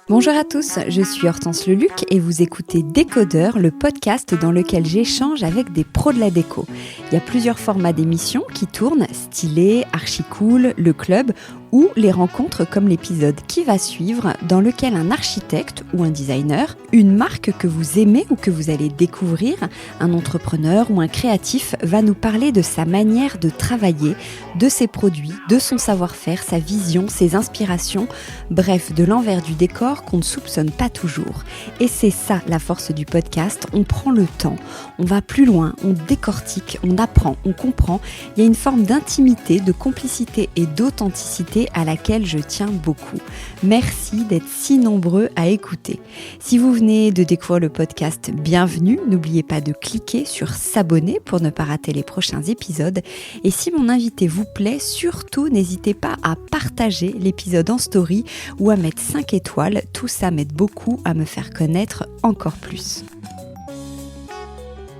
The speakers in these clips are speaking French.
Bonjour à tous, je suis Hortense Leluc et vous écoutez Décodeur, le podcast dans lequel j'échange avec des pros de la déco. Il y a plusieurs formats d'émissions qui tournent, Stylé, Archicool, Le Club ou les rencontres comme l'épisode qui va suivre dans lequel un architecte ou un designer, une marque que vous aimez ou que vous allez découvrir, un entrepreneur ou un créatif va nous parler de sa manière de travailler, de ses produits, de son savoir-faire, sa vision, ses inspirations, bref, de l'envers du décor qu'on ne soupçonne pas toujours. Et c'est ça la force du podcast, on prend le temps, on va plus loin, on décortique, on apprend, on comprend. Il y a une forme d'intimité, de complicité et d'authenticité à laquelle je tiens beaucoup. Merci d'être si nombreux à écouter. Si vous venez de découvrir le podcast, bienvenue. N'oubliez pas de cliquer sur s'abonner pour ne pas rater les prochains épisodes. Et si mon invité vous plaît, surtout n'hésitez pas à partager l'épisode en story ou à mettre 5 étoiles. Tout ça m'aide beaucoup à me faire connaître encore plus.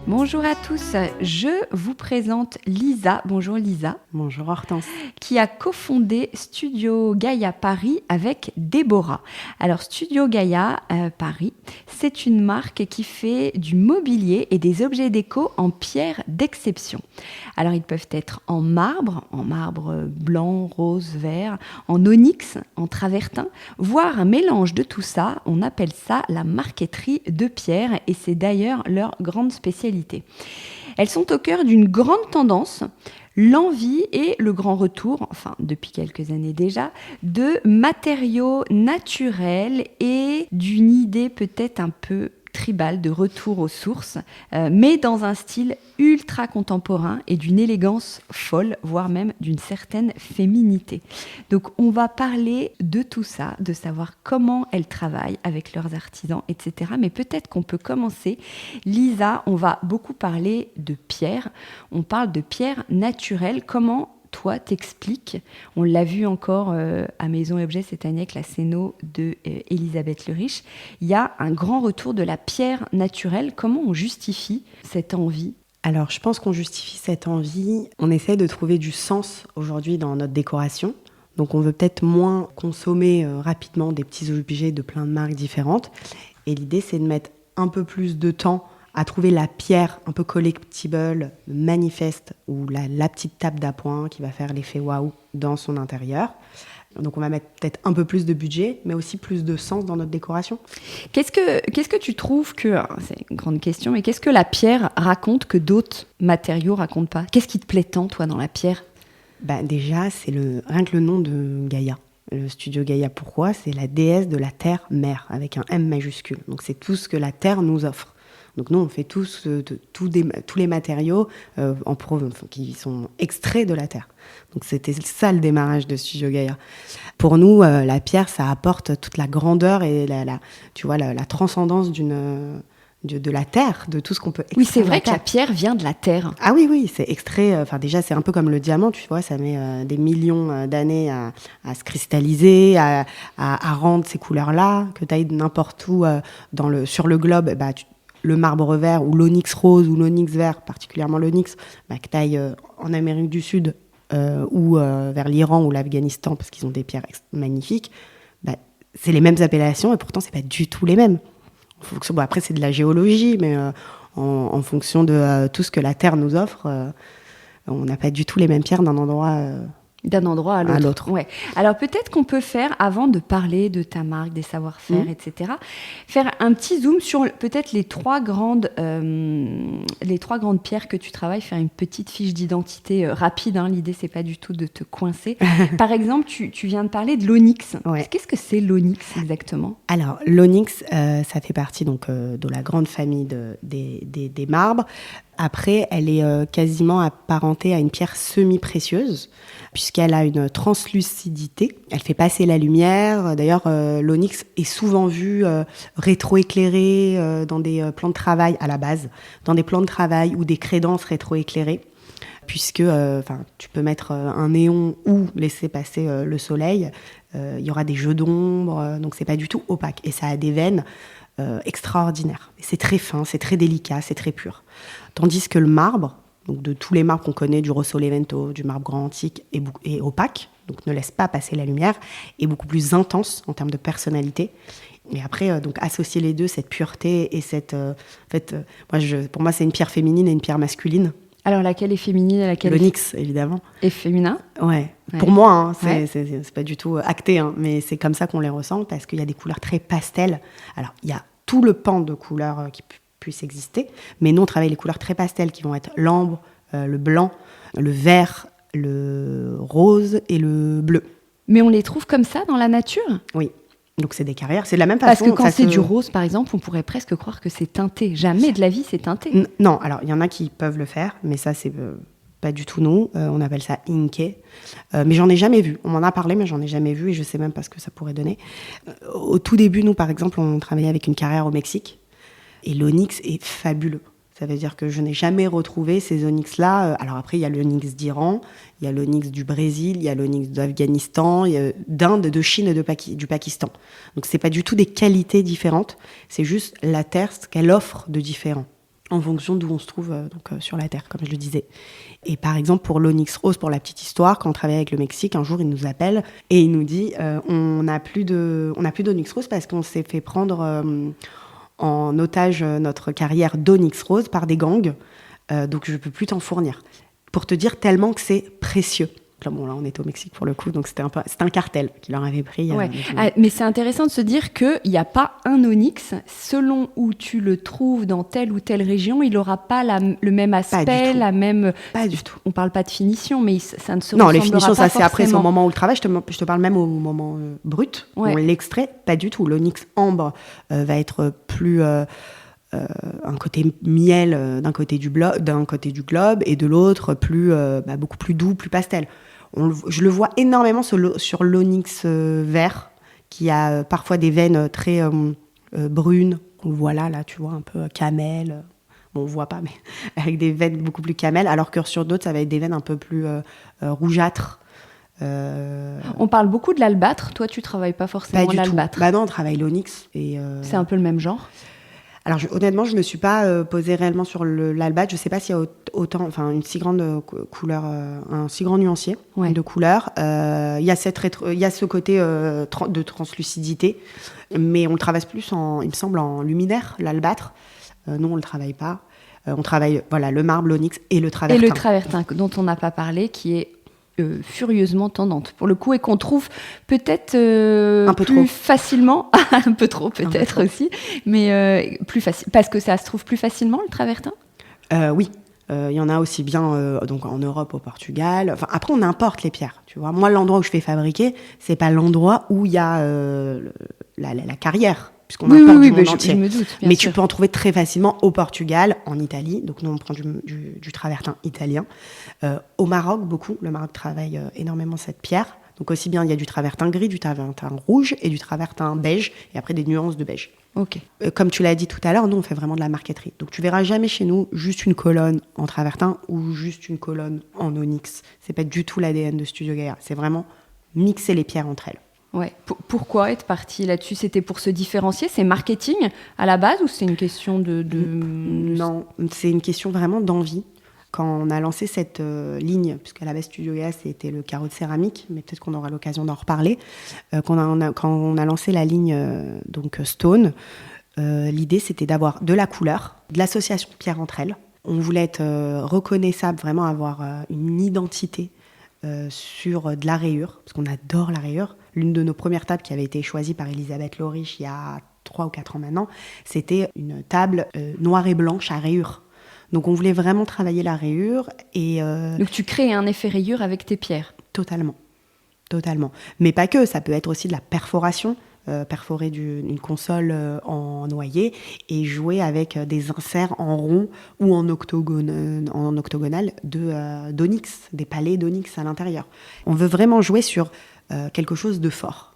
Bonjour à tous, je vous présente Lisa. Bonjour Lisa. Bonjour Hortense. Qui a cofondé Studio Gaia Paris avec Déborah. Alors Studio Gaia Paris, c'est une marque qui fait du mobilier et des objets déco en pierre d'exception. Alors ils peuvent être en marbre blanc, rose, vert, en onyx, en travertin, voire un mélange de tout ça. On appelle ça la marqueterie de pierre et c'est d'ailleurs leur grande spécialité. Elles sont au cœur d'une grande tendance, l'envie et le grand retour, enfin depuis quelques années déjà, de matériaux naturels et d'une idée peut-être un peu tribal de retour aux sources, mais dans un style ultra contemporain et d'une élégance folle, voire même d'une certaine féminité. Donc on va parler de tout ça, de savoir comment elles travaillent avec leurs artisans, etc. Mais peut-être qu'on peut commencer. Lisa, on va beaucoup parler de pierre. On parle de pierre naturelle. Comment toi, t'expliques, on l'a vu encore à Maison et Objets cette année avec la Céno de Elisabeth Le Riche, il y a un grand retour de la pierre naturelle. Comment on justifie cette envie ? Alors, je pense qu'on justifie cette envie. On essaie de trouver du sens aujourd'hui dans notre décoration. Donc, on veut peut-être moins consommer rapidement des petits objets de plein de marques différentes. Et l'idée, c'est de mettre un peu plus de temps à trouver la pierre un peu collectible, manifeste, ou la petite table d'appoint qui va faire l'effet waouh dans son intérieur. Donc on va mettre peut-être un peu plus de budget, mais aussi plus de sens dans notre décoration. Qu'est-ce que tu trouves que, c'est une grande question, mais qu'est-ce que la pierre raconte que d'autres matériaux racontent pas ? Qu'est-ce qui te plaît tant, toi, dans la pierre ? Déjà, c'est rien que le nom de Gaïa. Le studio Gaïa, pourquoi ? C'est la déesse de la terre-mère, avec un M majuscule. Donc c'est tout ce que la terre nous offre. Donc nous, on fait tous les matériaux qui sont extraits de la terre. Donc c'était ça le démarrage de Studio Gaïa. Pour nous, la pierre, ça apporte toute la grandeur et la transcendance de la terre, de tout ce qu'on peut extraire. Oui, c'est vrai que la pierre vient de la terre. Ah oui, c'est extrait. Déjà, c'est un peu comme le diamant, tu vois, ça met des millions d'années à se cristalliser, à rendre ces couleurs-là, que tu ailles n'importe où sur le globe, le marbre vert ou l'onyx rose ou l'onyx vert, particulièrement l'onyx, que tu ailles en Amérique du Sud ou vers l'Iran ou l'Afghanistan, parce qu'ils ont des pierres magnifiques, c'est les mêmes appellations et pourtant, c'est pas du tout les mêmes. Après, c'est de la géologie, mais en fonction de tout ce que la Terre nous offre, on n'a pas du tout les mêmes pierres d'un endroit à l'autre. Ouais. Alors peut-être qu'on peut faire, avant de parler de ta marque, des savoir-faire, etc., faire un petit zoom sur peut-être les trois grandes pierres que tu travailles, faire une petite fiche d'identité rapide. L'idée, c'est pas du tout de te coincer. Par exemple, tu viens de parler de l'onyx. Ouais. Qu'est-ce que c'est l'onyx exactement ? Alors l'onyx, ça fait partie donc de la grande famille des marbres. Après, elle est quasiment apparentée à une pierre semi-précieuse, puisqu'elle a une translucidité. Elle fait passer la lumière. D'ailleurs, l'onyx est souvent vu rétroéclairé dans des plans de travail à la base, dans des plans de travail ou des crédences rétroéclairées, puisque tu peux mettre un néon ou laisser passer le soleil. Il y aura des jeux d'ombre, donc c'est pas du tout opaque. Et ça a des veines extraordinaires. Et c'est très fin, c'est très délicat, c'est très pur. Tandis que le marbre, donc de tous les marbres qu'on connaît, du Rosso Levento, du marbre grand antique et opaque, donc ne laisse pas passer la lumière, est beaucoup plus intense en termes de personnalité. Et après, donc associer les deux, cette pureté et cette... pour moi, c'est une pierre féminine et une pierre masculine. Alors, laquelle est féminine et laquelle l'onyx, évidemment. est féminin? Ouais. Pour moi, hein, c'est pas du tout acté, hein, mais c'est comme ça qu'on les ressent, parce qu'il y a des couleurs très pastel. Alors, il y a tout le pan de couleurs qui puisse exister, mais nous, on travaille les couleurs très pastel, qui vont être l'ambre, le blanc, le vert, le rose et le bleu. Mais on les trouve comme ça dans la nature? Oui. Donc, c'est des carrières. C'est de la même façon. Parce que quand c'est du rose, par exemple, on pourrait presque croire que c'est teinté. Jamais de la vie, c'est teinté. Non, alors, il y en a qui peuvent le faire, mais ça, c'est pas du tout nous. On appelle ça inké. Mais j'en ai jamais vu. On m'en a parlé, mais j'en ai jamais vu et je sais même pas ce que ça pourrait donner. Au tout début, nous, par exemple, on travaillait avec une carrière au Mexique. Et l'onyx est fabuleux. Ça veut dire que je n'ai jamais retrouvé ces onyx-là. Alors après, il y a l'onyx d'Iran, il y a l'onyx du Brésil, il y a l'onyx d'Afghanistan, d'Inde, de Chine et du Pakistan. Donc c'est pas du tout des qualités différentes, c'est juste la Terre, ce qu'elle offre de différent, en fonction d'où on se trouve sur la Terre, comme je le disais. Et par exemple, pour l'onyx rose, pour la petite histoire, quand on travaillait avec le Mexique, un jour, il nous appelle et il nous dit on n'a plus d'onyx rose parce qu'on s'est fait prendre... en otage notre carrière d'onyx rose par des gangs, donc je ne peux plus t'en fournir. Pour te dire tellement que c'est précieux. Là, on est au Mexique pour le coup, donc c'était un cartel qui leur avait pris. Ouais. Mais c'est intéressant de se dire qu'il n'y a pas un onyx. Selon où tu le trouves dans telle ou telle région, il n'aura pas le même aspect, la même... Pas du tout. On ne parle pas de finition, mais ça ne se Non, ressemblera les finitions, pas ça c'est après, c'est au forcément. moment où le travail. Je te parle même au moment brut, où on l'extrait. Pas du tout. L'onyx ambre va être plus... un côté miel d'un côté du globe et de l'autre beaucoup plus doux, plus pastel. Je le vois énormément sur l'onyx vert, qui a parfois des veines très brunes. On le voit là, tu vois, un peu camel. Bon, on ne voit pas, mais avec des veines beaucoup plus camel, alors que sur d'autres, ça va être des veines un peu plus rougeâtres. On parle beaucoup de l'albâtre. Toi, tu ne travailles pas forcément l'albâtre. Bah non, on travaille l'onyx. C'est un peu le même genre. Alors honnêtement, je ne me suis pas posée réellement sur l'albâtre. Je ne sais pas s'il y a une si grande couleur, un si grand nuancier de couleurs. Il y a ce côté de translucidité, mais on le travaille plus il me semble, en luminaire, l'albâtre. Nous, on ne le travaille pas. On travaille le marbre, l'onyx et le travertin. Et le travertin, dont on n'a pas parlé, qui est furieusement tendante pour le coup et qu'on trouve peut-être un peu plus trop facilement, un peu trop peut-être aussi, mais plus facile parce que ça se trouve plus facilement le travertin. Oui, il y en a aussi bien donc en Europe, au Portugal. Enfin après on importe les pierres, tu vois. Moi l'endroit où je fais fabriquer, c'est pas l'endroit où il y a la carrière. Puisqu'on importe du monde entier. Je me doute, mais sûr. Tu peux en trouver très facilement au Portugal, en Italie. Donc nous, on prend du travertin italien. Au Maroc, beaucoup. Le Maroc travaille énormément cette pierre. Donc aussi bien, il y a du travertin gris, du travertin rouge et du travertin beige. Et après, des nuances de beige. Ok. Comme tu l'as dit tout à l'heure, nous, on fait vraiment de la marqueterie. Donc tu verras jamais chez nous juste une colonne en travertin ou juste une colonne en onyx. C'est pas du tout l'ADN de Studio Gaïa. C'est vraiment mixer les pierres entre elles. Ouais. Pourquoi être parti là-dessus? C'était pour se différencier? C'est marketing à la base ou c'est une question Non, c'est une question vraiment d'envie. Quand on a lancé cette ligne, puisqu'à la base Studio Gaïa c'était le carreau de céramique, mais peut-être qu'on aura l'occasion d'en reparler. Quand on a lancé la ligne Stone, l'idée c'était d'avoir de la couleur, de l'association de pierres entre elles. On voulait être reconnaissable, vraiment avoir une identité sur de la rayure, parce qu'on adore la rayure. L'une de nos premières tables qui avait été choisie par Elisabeth Lauriche il y a 3 ou 4 ans maintenant, c'était une table noire et blanche à rayures. Donc on voulait vraiment travailler la rayure. Donc tu crées un effet rayure avec tes pierres. Totalement. Mais pas que, ça peut être aussi de la perforation, perforer une console en noyer et jouer avec des inserts en rond ou en octogonal d'onyx, des palets d'onyx à l'intérieur. On veut vraiment jouer sur quelque chose de fort.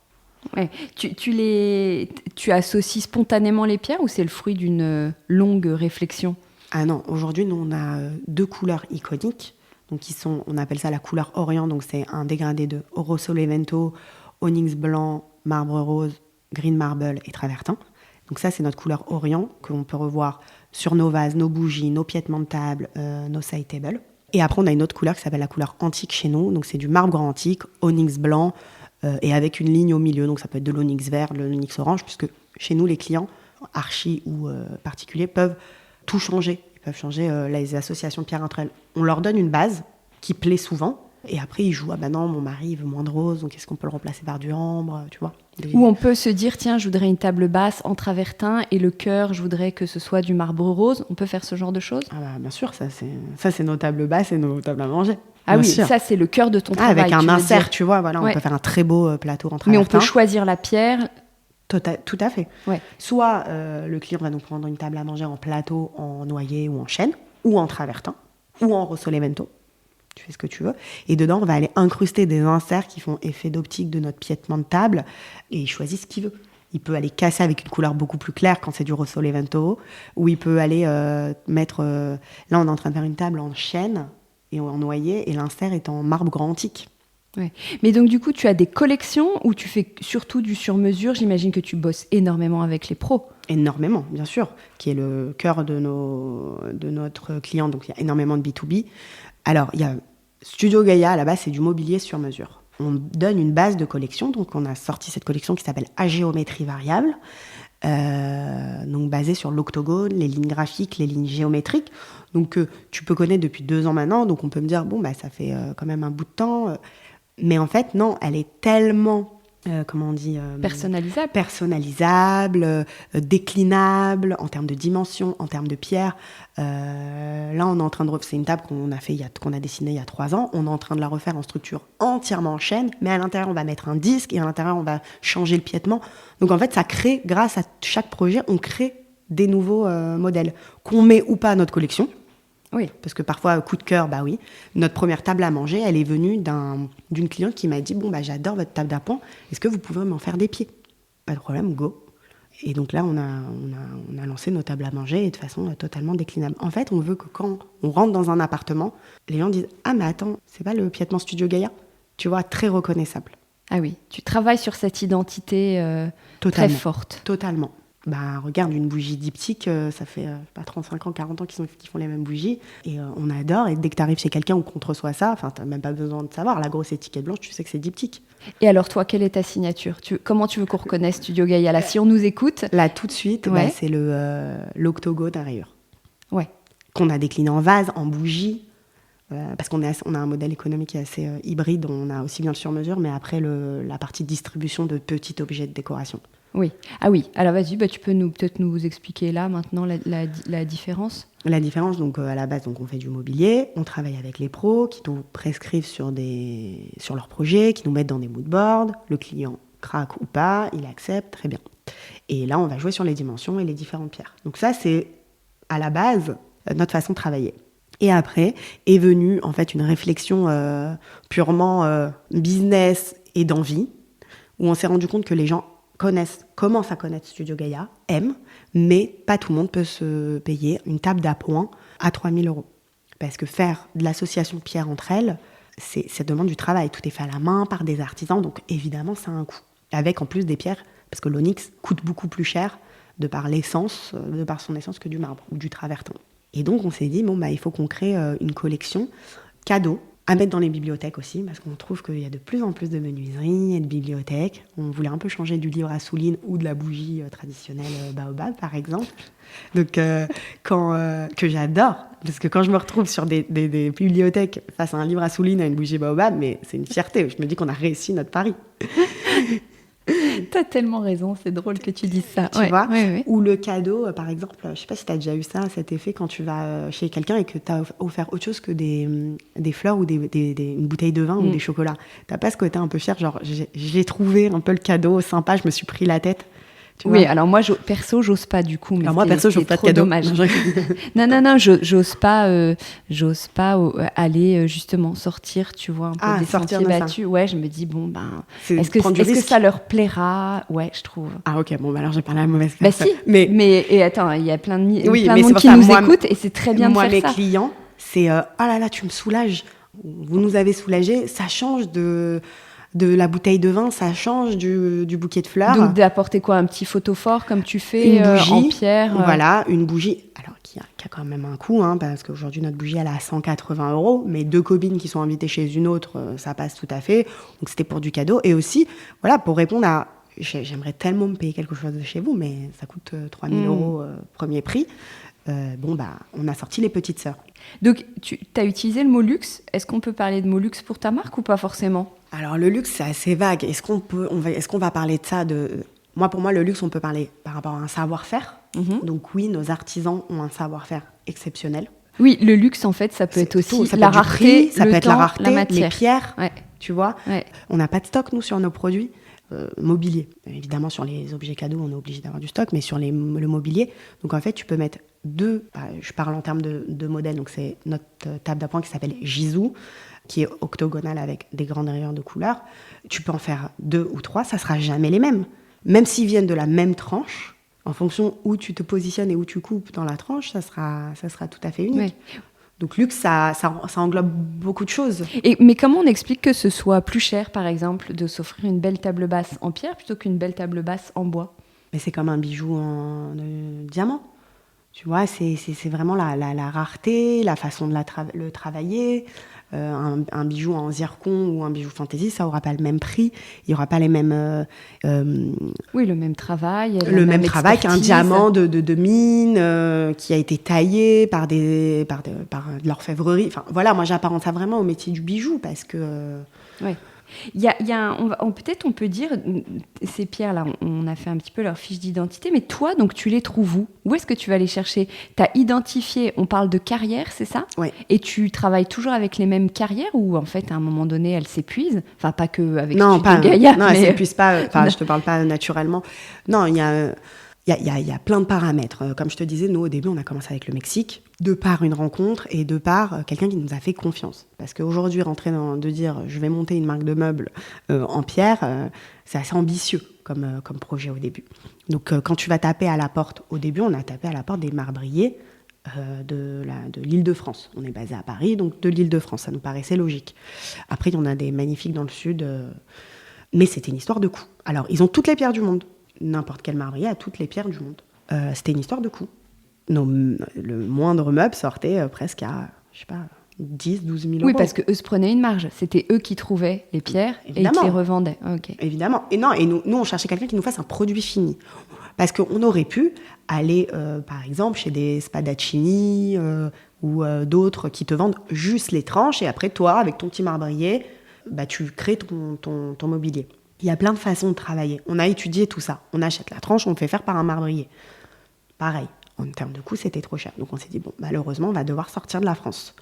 Ouais. Tu associes spontanément les pierres ou c'est le fruit d'une longue réflexion? Ah non, aujourd'hui, nous, on a 2 couleurs iconiques. Donc, on appelle ça la couleur Orient. Donc, c'est un dégradé de Oro Solevento, onyx blanc, marbre rose, green marble et travertin. Donc, ça, c'est notre couleur Orient que l'on peut revoir sur nos vases, nos bougies, nos piétements de table, nos side tables. Et après, on a une autre couleur qui s'appelle la couleur antique chez nous. Donc, c'est du marbre antique, onyx blanc et avec une ligne au milieu. Donc, ça peut être de l'onyx vert, de l'onyx orange, puisque chez nous, les clients, archi ou particuliers, peuvent tout changer. Ils peuvent changer les associations de pierres entre elles. On leur donne une base qui plaît souvent. Et après, ils jouent, ah ben non, mon mari, il veut moins de rose, donc est-ce qu'on peut le remplacer par du ambre, tu vois. Ou on peut se dire, tiens, je voudrais une table basse en travertin et le cœur, je voudrais que ce soit du marbre rose. On peut faire ce genre de choses ? Ah bah, bien sûr, ça c'est nos tables basses et nos tables à manger. Ah bien oui, sûr. ça c'est le cœur de ton travail. Avec un insert, tu vois, voilà, on peut faire un très beau plateau en travertin. Mais on peut choisir la pierre. Tout à fait. Ouais. Soit le client va nous prendre une table à manger en plateau, en noyer ou en chêne, ou en travertin, ou en rossolemento. Tu fais ce que tu veux. Et dedans, on va aller incruster des inserts qui font effet d'optique de notre piétement de table. Et il choisit ce qu'il veut. Il peut aller casser avec une couleur beaucoup plus claire quand c'est du rossolemento, ou il peut aller mettre... là, on est en train de faire une table en chêne et en noyer, et l'insert est en marbre grand antique. Ouais. Mais donc, du coup, tu as des collections où tu fais surtout du sur-mesure. J'imagine que tu bosses énormément avec les pros. Énormément, bien sûr, qui est le cœur de notre client. Donc, il y a énormément de B2B. Alors, il y a Studio Gaïa, à la base, c'est du mobilier sur mesure. On donne une base de collection. Donc, on a sorti cette collection qui s'appelle à géométrie variable. Donc basée sur l'octogone, les lignes graphiques, les lignes géométriques. Donc, tu peux connaître depuis 2 ans maintenant. Donc, on peut me dire, bon, bah, ça fait quand même un bout de temps. Mais en fait, non, elle est tellement... comment on dit personnalisable, déclinable en termes de dimension, en termes de pierre. Là, on est en train de c'est une table qu'on a dessinée il y a 3 ans. On est en train de la refaire en structure entièrement en chêne, mais à l'intérieur, on va mettre un disque et à l'intérieur, on va changer le piétement. Donc en fait, ça crée, grâce à chaque projet, on crée des nouveaux modèles qu'on met ou pas à notre collection. Oui, parce que parfois, coup de cœur, bah oui. Notre première table à manger, elle est venue d'une cliente qui m'a dit, bon, bah, j'adore votre table d'appoint, est-ce que vous pouvez m'en faire des pieds ? Pas de problème, go. Et donc là, on a lancé nos tables à manger et de façon totalement déclinable. En fait, on veut que quand on rentre dans un appartement, les gens disent, ah, mais attends, c'est pas le piétement Studio Gaïa ? Tu vois, très reconnaissable. Ah oui, tu travailles sur cette identité très forte. Totalement. Bah, regarde, une bougie diptyque, ça fait 35 ans, 40 ans qu'ils font les mêmes bougies. Et on adore. Et dès que tu arrives chez quelqu'un ou qu'on te reçoit ça, tu n'as même pas besoin de savoir. La grosse étiquette blanche, tu sais que c'est diptyque. Et alors, toi, quelle est ta signature ? Comment tu veux qu'on reconnaisse Studio Gaïa ? Là, si on nous écoute... Là, tout de suite, bah, c'est l'octogone à rayures. Ouais. Qu'on a décliné en vase, en bougie. Parce qu'on a un modèle économique assez hybride. On a aussi bien le sur-mesure, mais après, la partie distribution de petits objets de décoration. Oui. Ah oui. Alors vas-y, tu peux peut-être nous expliquer là maintenant la différence. La différence, donc à la base, donc on fait du mobilier, on travaille avec les pros qui nous prescrivent sur leurs projets, qui nous mettent dans des moodboards. Le client craque ou pas, il accepte, très bien. Et là, on va jouer sur les dimensions et les différentes pierres. Donc ça, c'est à la base notre façon de travailler. Et après est venue en fait une réflexion purement business et d'envie, où on s'est rendu compte que les gens commencent à connaître Studio Gaïa, aiment, mais pas tout le monde peut se payer une table d'appoint à 3 000 €. Parce que faire de l'association de pierres entre elles, ça demande du travail. Tout est fait à la main par des artisans, donc évidemment, ça a un coût. Avec en plus des pierres, parce que l'onyx coûte beaucoup plus cher de par son essence que du marbre ou du travertin. Et donc, on s'est dit, il faut qu'on crée une collection cadeau à mettre dans les bibliothèques aussi, parce qu'on trouve qu'il y a de plus en plus de menuiseries et de bibliothèques. On voulait un peu changer du livre à souligne ou de la bougie traditionnelle Baobab, par exemple. Donc, que j'adore, parce que quand je me retrouve sur des bibliothèques face à un livre à souligne à une bougie Baobab, mais c'est une fierté. Je me dis qu'on a réussi notre pari. T'as tellement raison, c'est drôle que tu dises ça. Tu vois Ou le cadeau, par exemple, je sais pas si t'as déjà eu ça, cet effet quand tu vas chez quelqu'un et que t'as offert autre chose que des fleurs ou une bouteille de vin ou des chocolats. T'as pas ce côté un peu fier, genre j'ai trouvé un peu le cadeau sympa, je me suis pris la tête. Oui, alors moi, perso, j'ose pas du coup. Mais alors moi, perso, j'offre pas de cadeau. Dommage. Non, j'ose pas aller justement sortir, tu vois, un peu des sentiers battus. Ouais, je me dis, est-ce que ça leur plaira ? Ouais, je trouve. Ah ok, alors j'ai parlé à la mauvaise personne. Bah si, mais attends, il y a plein de monde qui nous écoute et c'est très bien de faire ça. Moi, mes clients, c'est, ah là là, tu me soulages. Vous nous avez soulagés, ça change de la bouteille de vin, ça change du bouquet de fleurs. Donc d'apporter quoi, un petit photophore comme tu fais une bougie, en pierre Voilà, une bougie. Alors qui a quand même un coût, parce qu'aujourd'hui notre bougie elle est à 180 €, mais 2 copines qui sont invitées chez une autre, ça passe tout à fait. Donc c'était pour du cadeau et aussi, voilà, pour répondre à j'aimerais tellement me payer quelque chose de chez vous, mais ça coûte 3 000 € premier prix. On a sorti les petites sœurs. Donc, tu as utilisé le mot luxe. Est-ce qu'on peut parler de mot luxe pour ta marque ou pas forcément ? Alors, le luxe, c'est assez vague. Est-ce qu'on va parler de ça Pour moi, le luxe, on peut parler par rapport à un savoir-faire. Donc oui, nos artisans ont un savoir-faire exceptionnel. Oui, le luxe, en fait, ça peut être aussi ça la peut être rareté, prix, ça peut être la rareté, la matière. les pierres, tu vois. Ouais. On n'a pas de stock, nous, sur nos produits. Mobilier. Évidemment, sur les objets cadeaux, on est obligé d'avoir du stock, mais sur le mobilier, donc en fait, tu peux mettre je parle en termes de modèles, donc c'est notre table d'appoint qui s'appelle Gisou, qui est octogonale avec des grandes rayures de couleurs. Tu peux en faire 2 ou 3, ça sera jamais les mêmes. Même s'ils viennent de la même tranche, en fonction où tu te positionnes et où tu coupes dans la tranche, ça sera tout à fait unique. Ouais. Donc luxe, ça englobe beaucoup de choses. Mais comment on explique que ce soit plus cher, par exemple, de s'offrir une belle table basse en pierre plutôt qu'une belle table basse en bois ? Mais c'est comme un bijou en diamant. Tu vois, c'est vraiment la rareté, la façon de le travailler. Un bijou en zircon ou un bijou fantaisie, ça n'aura pas le même prix. Il n'y aura pas les mêmes... oui, le même travail. Le même travail qu'un diamant de mine qui a été taillé par de l'orfèvrerie. Enfin, voilà, moi, j'apparente ça vraiment au métier du bijou parce que... Ouais. Peut-être on peut dire, ces pierres-là, on a fait un petit peu leur fiche d'identité, mais toi, donc tu les trouves où ? Où est-ce que tu vas les chercher ? Tu as identifié, on parle de carrière, c'est ça ? Oui. Et tu travailles toujours avec les mêmes carrières ou en fait, à un moment donné, elles s'épuisent ? Enfin, pas que avec Studio Gaïa. Non, elles ne s'épuisent pas. Enfin, je ne te parle pas naturellement. Non, il y a plein de paramètres. Comme je te disais, nous, au début, on a commencé avec le Mexique, de par une rencontre et de par quelqu'un qui nous a fait confiance. Parce qu'aujourd'hui, de dire « je vais monter une marque de meubles en pierre », c'est assez ambitieux comme projet au début. Donc, quand tu vas taper à la porte, au début, on a tapé à la porte des marbriers de l'Île-de-France. On est basé à Paris, donc de l'Île-de-France. Ça nous paraissait logique. Après, il y en a des magnifiques dans le sud. Mais c'était une histoire de coût. Alors, ils ont toutes les pierres du monde. N'importe quel marbrier a toutes les pierres du monde. C'était une histoire de coût. Le moindre meuble sortait presque à, 10, 12 000 €. Oui, parce qu'eux se prenaient une marge. C'était eux qui trouvaient les pierres et qui les revendaient. Okay. Évidemment. Et nous, on cherchait quelqu'un qui nous fasse un produit fini. Parce qu'on aurait pu aller, par exemple, chez des Spadaccini ou d'autres qui te vendent juste les tranches. Et après, toi, avec ton petit marbrier, tu crées ton mobilier. Il y a plein de façons de travailler. On a étudié tout ça. On achète la tranche, on le fait faire par un marbrier. Pareil, en termes de coût, c'était trop cher. Donc on s'est dit, malheureusement, on va devoir sortir de la France.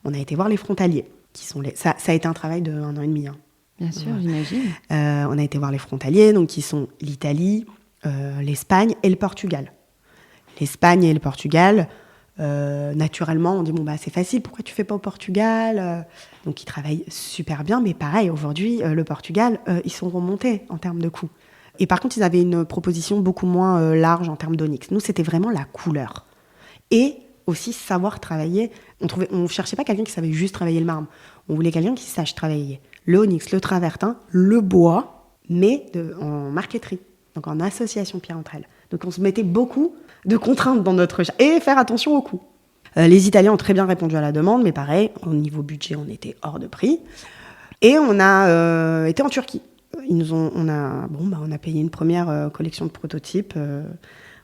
On a été voir les frontaliers. Ça a été un travail de 1 an et demi. Bien sûr, j'imagine. On a été voir les frontaliers, donc qui sont l'Italie, l'Espagne et le Portugal. L'Espagne et le Portugal, naturellement, on dit, c'est facile, pourquoi tu fais pas au Portugal ? Donc ils travaillent super bien, mais pareil, aujourd'hui, le Portugal, ils sont remontés en termes de coûts. Et par contre, ils avaient une proposition beaucoup moins large en termes d'onyx. Nous, c'était vraiment la couleur. Et aussi savoir travailler. On cherchait pas quelqu'un qui savait juste travailler le marbre. On voulait quelqu'un qui sache travailler le onyx, le travertin, le bois, mais en marqueterie, donc en association pierre entre elles. Donc on se mettait beaucoup de contraintes dans notre recherche. Et faire attention au coût. Les Italiens ont très bien répondu à la demande, mais pareil, au niveau budget, on était hors de prix. Et on a été en Turquie. On a payé une première collection de prototypes.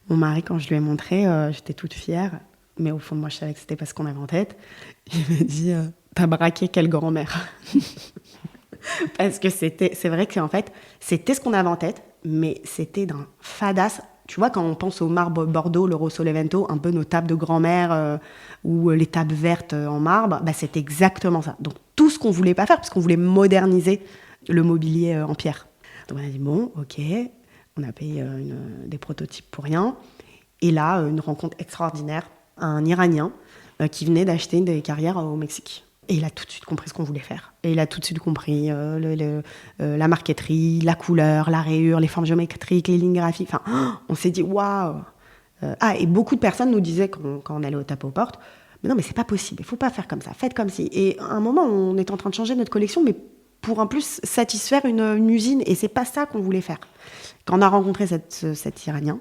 Mon mari, quand je lui ai montré, j'étais toute fière. Mais au fond de moi, je savais que c'était pas ce qu'on avait en tête. Il m'a dit « T'as braqué quelle grand-mère ?» Parce que c'est vrai qu'en fait, c'était ce qu'on avait en tête, mais c'était d'un fadasse. Tu vois, quand on pense au marbre Bordeaux, le Rosso Levento, un peu nos tables de grand-mère ou les tables vertes en marbre, c'est exactement ça. Donc tout ce qu'on voulait pas faire, parce qu'on voulait moderniser le mobilier en pierre. Donc on a dit bon, ok, on a payé des prototypes pour rien. Et là, une rencontre extraordinaire, un Iranien qui venait d'acheter des carrières au Mexique. Et il a tout de suite compris ce qu'on voulait faire. Et il a tout de suite compris la marqueterie, la couleur, la rayure, les formes géométriques, les lignes graphiques. Enfin, on s'est dit waouh. Et beaucoup de personnes nous disaient quand on allait au taper aux portes, mais non, mais c'est pas possible, il faut pas faire comme ça, faites comme si. Et à un moment, on était en train de changer notre collection, mais pour en plus satisfaire une usine. Et c'est pas ça qu'on voulait faire. Quand on a rencontré cet Iranien,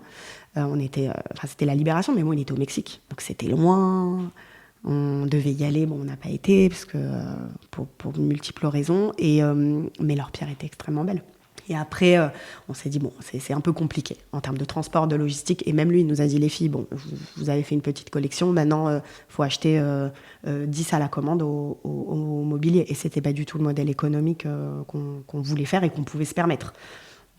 c'était la Libération, mais moi, il était au Mexique. Donc c'était loin. On devait y aller, bon, on n'a pas été, parce que, pour de multiples raisons. Mais leur pierre était extrêmement belle. Et après, on s'est dit, bon, c'est un peu compliqué en termes de transport, de logistique. Et même lui, il nous a dit, les filles, bon, vous avez fait une petite collection, maintenant, faut acheter 10 à la commande au mobilier. Et c'était pas du tout le modèle économique qu'on voulait faire et qu'on pouvait se permettre.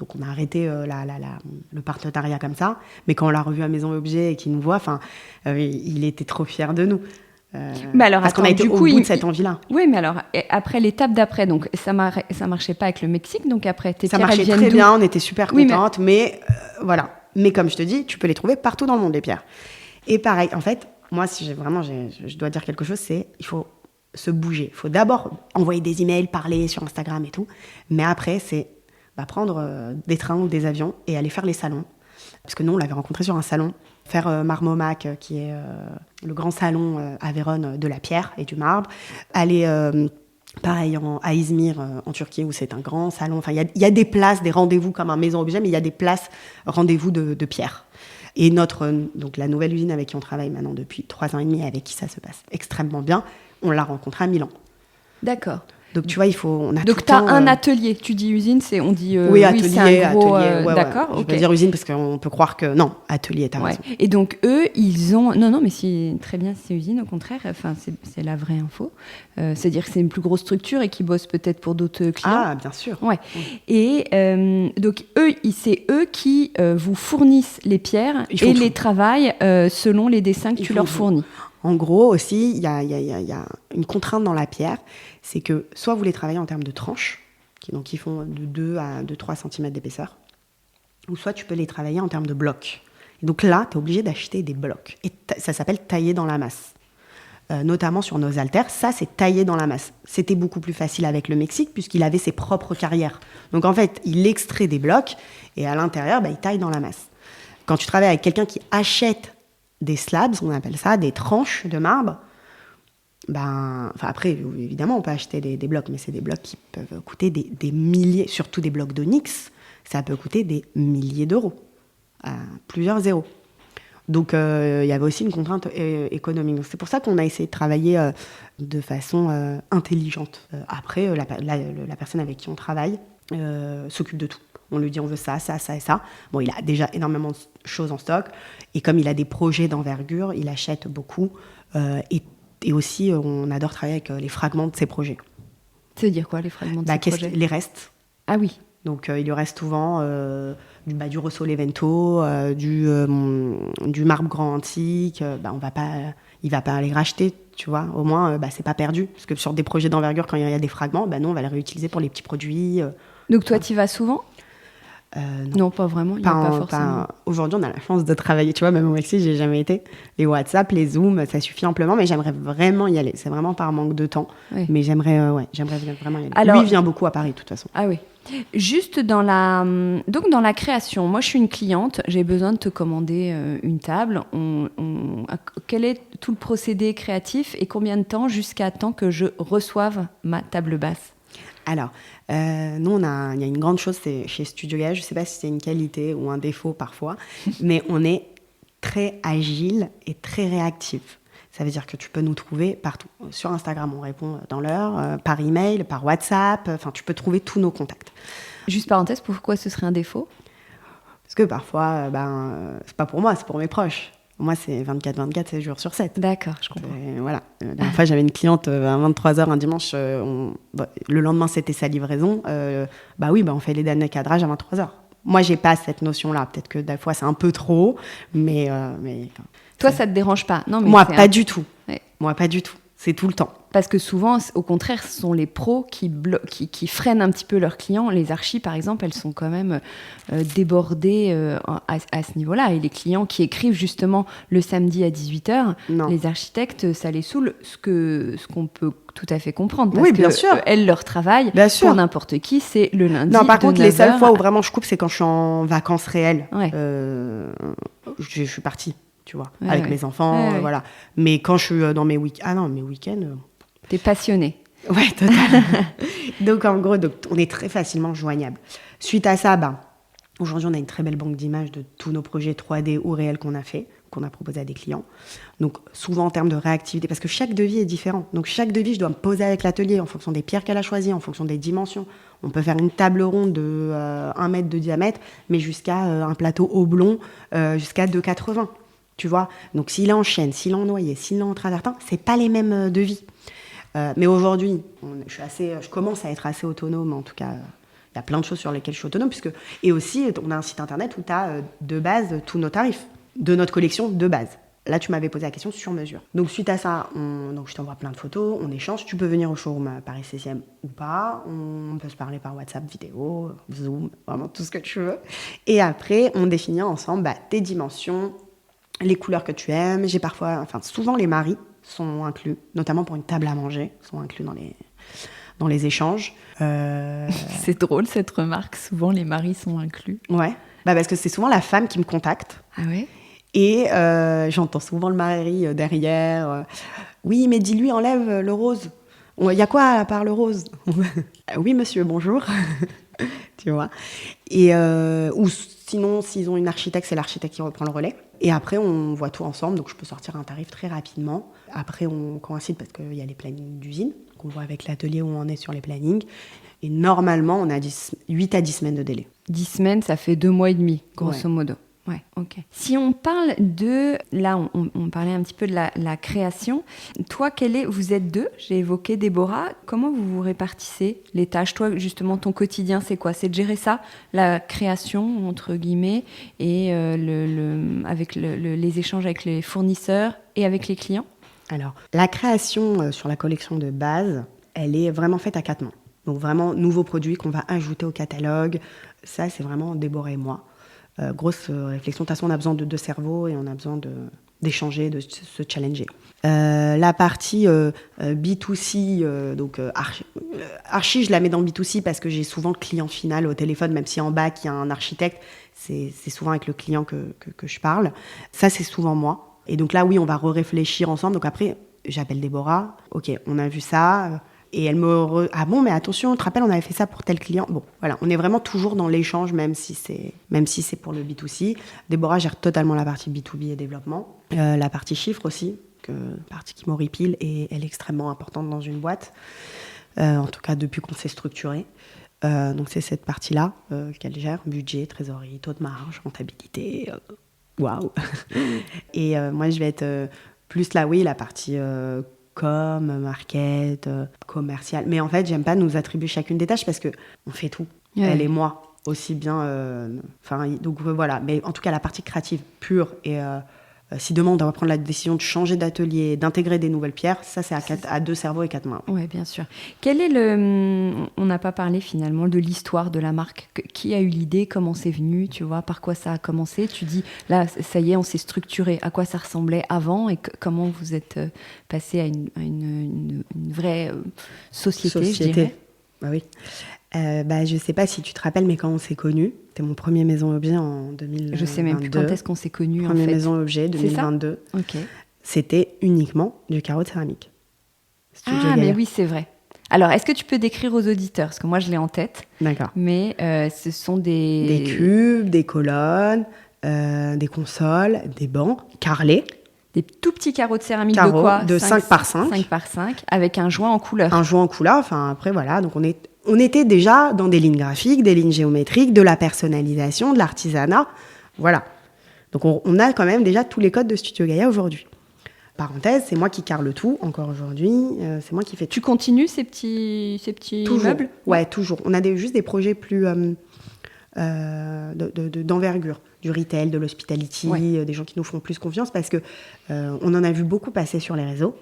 Donc on a arrêté le partenariat comme ça. Mais quand on l'a revu à Maison et Objets et qu'il nous voit, il était trop fier de nous. Mais alors, parce qu'on a été au bout de cette envie-là. Oui, mais alors, après l'étape d'après, donc ça marchait pas avec le Mexique, donc après tes pierres, ça marchait très bien, on était super contentes, mais voilà. Mais comme je te dis, tu peux les trouver partout dans le monde, les pierres. Et pareil, en fait, moi, si je dois dire quelque chose, il faut se bouger. Il faut d'abord envoyer des emails, parler sur Instagram et tout, mais après, c'est prendre des trains ou des avions et aller faire les salons. Parce que nous, on l'avait rencontré sur un salon, faire Marmomac, qui est le grand salon à Vérone de la pierre et du marbre. Aller, pareil, à Izmir, en Turquie, où c'est un grand salon. Enfin, il y a des places, des rendez-vous comme un Maison Objet, mais il y a des places rendez-vous de pierre. Et donc la nouvelle usine avec qui on travaille maintenant depuis 3 ans et demi, avec qui ça se passe extrêmement bien, on l'a rencontré à Milan. D'accord. Donc tu vois, donc tu as un atelier, tu dis usine, on dit oui, atelier, c'est un gros, atelier, d'accord. Je vais dire usine parce qu'on peut croire que non, atelier, t'as raison. Et donc eux, ils ont non mais c'est très bien, c'est usine au contraire, enfin c'est la vraie info. C'est-à-dire que c'est une plus grosse structure et qu'ils bossent peut-être pour d'autres clients. Ah, bien sûr. Ouais. Et donc c'est eux qui vous fournissent les pierres et les travaillent selon les dessins que tu leur fournis. En gros, aussi, il y a une contrainte dans la pierre, c'est que soit vous les travaillez en termes de tranches, qui font de 2 à 3 cm d'épaisseur, ou soit tu peux les travailler en termes de blocs. Et donc là, tu es obligé d'acheter des blocs. Et ça s'appelle tailler dans la masse. Notamment sur nos haltères, ça, c'est tailler dans la masse. C'était beaucoup plus facile avec le Mexique, puisqu'il avait ses propres carrières. Donc en fait, il extrait des blocs, et à l'intérieur, il taille dans la masse. Quand tu travailles avec quelqu'un qui achète des slabs, on appelle ça, des tranches de marbre. Après, évidemment, on peut acheter des blocs, mais c'est des blocs qui peuvent coûter des milliers, surtout des blocs d'onyx, ça peut coûter des milliers d'euros, plusieurs zéros. Donc, il y avait aussi une contrainte économique. C'est pour ça qu'on a essayé de travailler de façon intelligente. Après, la personne avec qui on travaille s'occupe de tout. On lui dit on veut ça, ça, ça et ça. Bon, il a déjà énormément de choses en stock. Et comme il a des projets d'envergure, il achète beaucoup. Et aussi, on adore travailler avec les fragments de ses projets. Ça veut dire quoi, les fragments de ses projets ? Les restes. Ah oui. Donc, il lui reste souvent du Rosso Levento, du marbre grand antique. Il va pas aller racheter, tu vois. Au moins, c'est pas perdu. Parce que sur des projets d'envergure, quand il y a des fragments, nous, on va les réutiliser pour les petits produits. Donc, toi, tu y vas souvent ? Non, pas vraiment. Il n'y a pas forcément. Aujourd'hui, on a la chance de travailler. Tu vois, même au Mexique, j'ai jamais été. Les WhatsApp, les Zoom, ça suffit amplement. Mais j'aimerais vraiment y aller. C'est vraiment par manque de temps. Oui. Mais j'aimerais vraiment y aller. Alors, lui, il vient beaucoup à Paris, de toute façon. Ah oui. Juste dans la création, moi, je suis une cliente. J'ai besoin de te commander une table. Quel est tout le procédé créatif et combien de temps jusqu'à temps que je reçoive ma table basse ? Alors, nous, il y a une grande chose, c'est chez Studio Gaïa, je ne sais pas si c'est une qualité ou un défaut parfois, mais on est très agile et très réactif. Ça veut dire que tu peux nous trouver partout. Sur Instagram, on répond dans l'heure, par email, par WhatsApp, tu peux trouver tous nos contacts. Juste parenthèse, pourquoi ce serait un défaut ? Parce que parfois, c'est pas pour moi, c'est pour mes proches. Moi, c'est 24-24, 7 jours sur 7. D'accord, je comprends. Voilà. La dernière fois, j'avais une cliente à 23h un dimanche. Le lendemain, c'était sa livraison. On fait les derniers cadrages à 23h. Moi, j'ai pas cette notion-là. Peut-être que des fois, c'est un peu trop, mais toi, ça te dérange pas ? Non, mais moi, pas du tout. Ouais. Moi, pas du tout. C'est tout le temps. Parce que souvent, au contraire, ce sont les pros qui freinent un petit peu leurs clients. Les archis, par exemple, elles sont quand même débordées à ce niveau-là. Et les clients qui écrivent justement le samedi à 18h, les architectes, ça les saoule, ce qu'on peut tout à fait comprendre. Parce bien sûr. Elles, leur travail, pour n'importe qui, c'est le lundi. Non, par contre, les seules fois où vraiment je coupe, c'est quand je suis en vacances réelles. Ouais. Je suis partie. Tu vois, avec mes enfants, voilà. Mais quand je suis dans mes week-ends... mes week-ends... T'es passionnée. Ouais, total. Donc, en gros, on est très facilement joignable. Suite à ça, aujourd'hui, on a une très belle banque d'images de tous nos projets 3D ou réels qu'on a proposé à des clients. Donc, souvent en termes de réactivité, parce que chaque devis est différent. Donc, chaque devis, je dois me poser avec l'atelier en fonction des pierres qu'elle a choisies, en fonction des dimensions. On peut faire une table ronde de 1 mètre de diamètre, mais jusqu'à un plateau oblong, jusqu'à 2,80. Tu vois ? Donc, s'il est en chêne, s'il est en noyer, s'il est en travertin, c'est pas les mêmes devis. Mais aujourd'hui, je commence à être assez autonome, en tout cas. Il y a plein de choses sur lesquelles je suis autonome. Et aussi, on a un site internet où tu as de base tous nos tarifs de notre collection de base. Là, tu m'avais posé la question sur mesure. Donc, suite à ça, donc je t'envoie plein de photos, on échange. Tu peux venir au showroom à Paris 16e ou pas. On peut se parler par WhatsApp, vidéo, Zoom, vraiment tout ce que tu veux. Et après, on définit ensemble tes dimensions, les couleurs que tu aimes. Souvent, les maris sont inclus, notamment pour une table à manger, sont inclus dans les échanges. C'est drôle cette remarque, souvent les maris sont inclus. Ouais, parce que c'est souvent la femme qui me contacte. Ah ouais ? Et j'entends souvent le mari derrière. Oui, mais dis-lui, enlève le rose. Il y a quoi à part le rose ? Oui, monsieur, bonjour. Tu vois. Ou sinon, s'ils ont une architecte, c'est l'architecte qui reprend le relais. Et après, on voit tout ensemble. Donc, je peux sortir un tarif très rapidement. Après, on coïncide parce qu'il y a les plannings d'usine. Donc, on voit avec l'atelier où on en est sur les plannings. Et normalement, on a 8 à 10 semaines de délai. 10 semaines, ça fait 2 mois et demi, grosso modo. Ouais, ok. Si on parle là, on parlait un petit peu de la création. Toi, vous êtes 2, j'ai évoqué Déborah. Comment vous vous répartissez les tâches ? Toi, justement, ton quotidien, c'est quoi ? C'est de gérer ça, la création, entre guillemets, et avec les échanges avec les fournisseurs et avec les clients ? Alors, la création sur la collection de base, elle est vraiment faite à 4 mains. Donc, vraiment, nouveaux produits qu'on va ajouter au catalogue. Ça, c'est vraiment Déborah et moi. Grosse réflexion. De toute façon, on a besoin de 2 cerveaux et on a besoin d'échanger, de se challenger. La partie B2C, Archi, je la mets dans B2C parce que j'ai souvent le client final au téléphone, même si en bas, il y a un architecte, c'est souvent avec le client que je parle. Ça, c'est souvent moi. Et donc là, oui, on va réfléchir ensemble. Donc après, j'appelle Déborah. OK, on a vu ça. Et elle ah bon, mais attention, tu te rappelles, on avait fait ça pour tel client. Bon, voilà, on est vraiment toujours dans l'échange, même si c'est pour le B2C. Déborah gère totalement la partie B2B et développement. La partie chiffres aussi, partie qui m'horripile, et elle est extrêmement importante dans une boîte. En tout cas, depuis qu'on s'est structuré. Donc, c'est cette partie-là qu'elle gère. Budget, trésorerie, taux de marge, rentabilité. Waouh. Et moi, je vais être plus là, oui, la partie... market, commercial. Mais en fait, j'aime pas nous attribuer chacune des tâches parce qu'on fait tout. Ouais. Elle et moi, aussi bien. Donc voilà. Mais en tout cas, la partie créative pure et si demain on doit prendre la décision de changer d'atelier, d'intégrer des nouvelles pierres, ça c'est à 2 cerveaux et 4 mains. Oui, bien sûr. Quel est on n'a pas parlé finalement de l'histoire de la marque. Qui a eu l'idée ? Comment c'est venu ? Tu vois, par quoi ça a commencé ? Tu dis, là, ça y est, on s'est structuré. À quoi ça ressemblait avant et comment vous êtes passé à une vraie société, je dirais. Bah oui. Je sais pas si tu te rappelles, mais quand on s'est connus, c'était mon premier maison-objet en 2022. Je sais même plus quand est-ce qu'on s'est connus, en fait. Premier maison-objet, 2022. C'est ça ? Ok. C'était uniquement du carreau de céramique. Studio Gaia. Mais oui, c'est vrai. Alors, est-ce que tu peux décrire aux auditeurs ? Parce que moi, je l'ai en tête. D'accord. Mais ce sont des cubes, des colonnes, des consoles, des bancs carrelés. Des tout petits carreaux de céramique de quoi ? De 5 par 5. 5 par 5, avec un joint en couleur. Un joint en couleur, enfin après voilà. Donc on était déjà dans des lignes graphiques, des lignes géométriques, de la personnalisation, de l'artisanat. Voilà. Donc on a quand même déjà tous les codes de Studio Gaia aujourd'hui. Parenthèse, c'est moi qui carre tout encore aujourd'hui. C'est moi qui fais tout. Tu continues ces petits meubles ? Ouais, toujours. On a juste des projets plus d'envergure, du retail, de l'hospitality, des gens qui nous font plus confiance parce que on en a vu beaucoup passer sur les réseaux.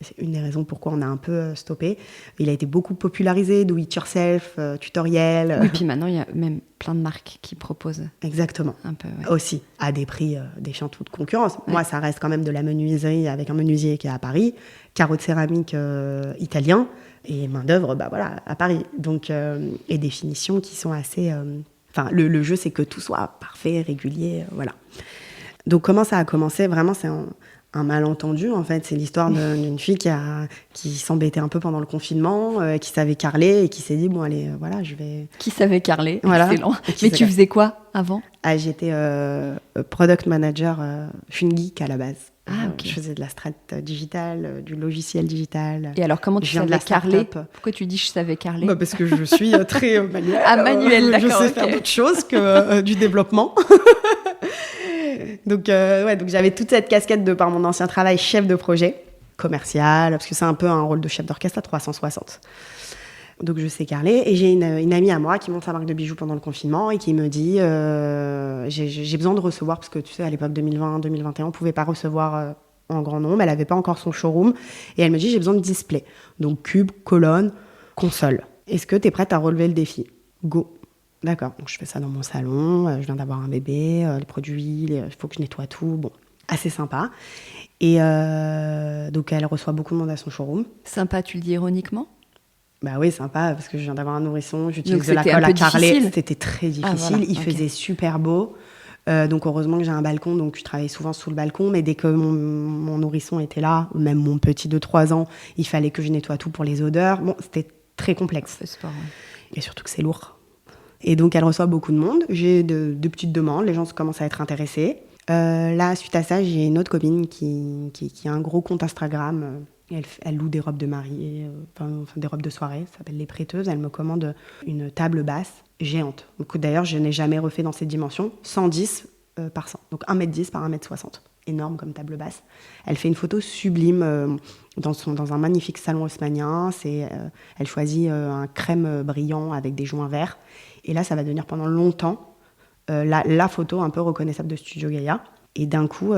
C'est une des raisons pourquoi on a un peu stoppé. Il a été beaucoup popularisé, do it yourself, tutoriel. Oui, puis maintenant il y a même plein de marques qui proposent. Exactement. Un peu. Ouais. Aussi à des prix défiant toute concurrence. Ouais. Moi, ça reste quand même de la menuiserie avec un menuisier qui est à Paris, carreaux de céramique italien et main d'œuvre, à Paris. Donc et des finitions qui sont assez. Le jeu, c'est que tout soit parfait, régulier, voilà. Donc, comment ça a commencé ? Vraiment, c'est un malentendu, en fait. C'est l'histoire d'une fille qui s'embêtait un peu pendant le confinement, qui savait carreler et qui s'est dit, bon, allez, voilà, je vais... Qui savait carreler, voilà. Excellent. Mais tu faisais quoi avant ? J'étais product manager, je suis une geek à la base. Ok. Je faisais de la strat digitale, du logiciel digital. Et alors, comment tu savais carreler ? Pourquoi tu dis je savais carreler ? Parce que je suis très manuelle. Ah, manuel, d'accord. Je sais faire d'autres choses que du développement. Donc j'avais toute cette casquette de par mon ancien travail, chef de projet, commercial, parce que c'est un peu un rôle de chef d'orchestre à 360. Donc je sais carreler. Et j'ai une amie à moi qui monte sa marque de bijoux pendant le confinement et qui me dit j'ai besoin de recevoir, parce que tu sais, à l'époque 2020-2021, on ne pouvait pas recevoir en grand nombre. Elle n'avait pas encore son showroom. Et elle me dit j'ai besoin de display. Donc cube, colonne, console. Est-ce que tu es prête à relever le défi ? Go. D'accord, donc je fais ça dans mon salon, je viens d'avoir un bébé, les produits, il faut que je nettoie tout, bon, assez sympa. Et donc elle reçoit beaucoup de monde à son showroom. Sympa, tu le dis ironiquement ? Bah oui, sympa, parce que je viens d'avoir un nourrisson, j'utilise de la colle à carreler. C'était très difficile, voilà, il faisait super beau. Donc heureusement que j'ai un balcon, donc je travaillais souvent sous le balcon, mais dès que mon nourrisson était là, même mon petit de 3 ans, il fallait que je nettoie tout pour les odeurs. Bon, c'était très complexe. Sport, ouais. Et surtout que c'est lourd. Et donc, elle reçoit beaucoup de monde. J'ai de petites demandes. Les gens commencent à être intéressés. Là, suite à ça, j'ai une autre copine qui a un gros compte Instagram. Elle loue des robes de mariée, des robes de soirée. Ça s'appelle Les Prêteuses. Elle me commande une table basse géante. Donc, d'ailleurs, je n'ai jamais refait dans cette dimension. 110 par 100. Donc, 1m10 par 1m60. Énorme comme table basse. Elle fait une photo sublime dans un magnifique salon haussmannien. Elle choisit un crème brillant avec des joints verts. Et là, ça va devenir pendant longtemps la photo un peu reconnaissable de Studio Gaïa. Et d'un coup,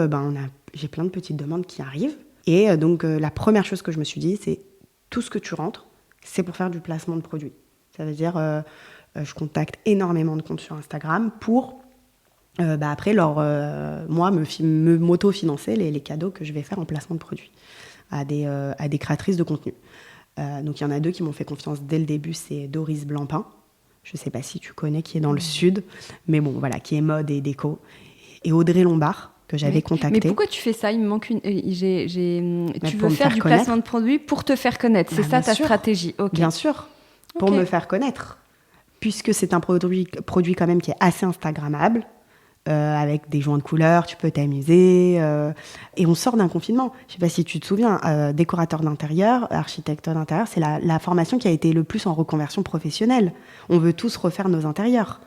j'ai plein de petites demandes qui arrivent. Et donc, la première chose que je me suis dit, c'est tout ce que tu rentres, c'est pour faire du placement de produits. Ça veut dire, je contacte énormément de comptes sur Instagram pour, après, moi, m'auto-financer les cadeaux que je vais faire en placement de produits à des créatrices de contenu. Donc, il y en a 2 qui m'ont fait confiance dès le début, c'est Doris Blancpain. Je ne sais pas si tu connais, qui est dans le sud, mais bon, voilà, qui est mode et déco. Et Audrey Lombard, que j'avais contactée. Mais pourquoi tu fais ça ? Il me manque une... tu veux faire du placement de produits pour te faire connaître. C'est ça ta stratégie. Okay. Bien sûr, pour me faire connaître. Puisque c'est un produit quand même qui est assez instagrammable, avec des joints de couleurs, tu peux t'amuser. Et on sort d'un confinement. Je ne sais pas si tu te souviens, décorateur d'intérieur, architecte d'intérieur, c'est la formation qui a été le plus en reconversion professionnelle. On veut tous refaire nos intérieurs.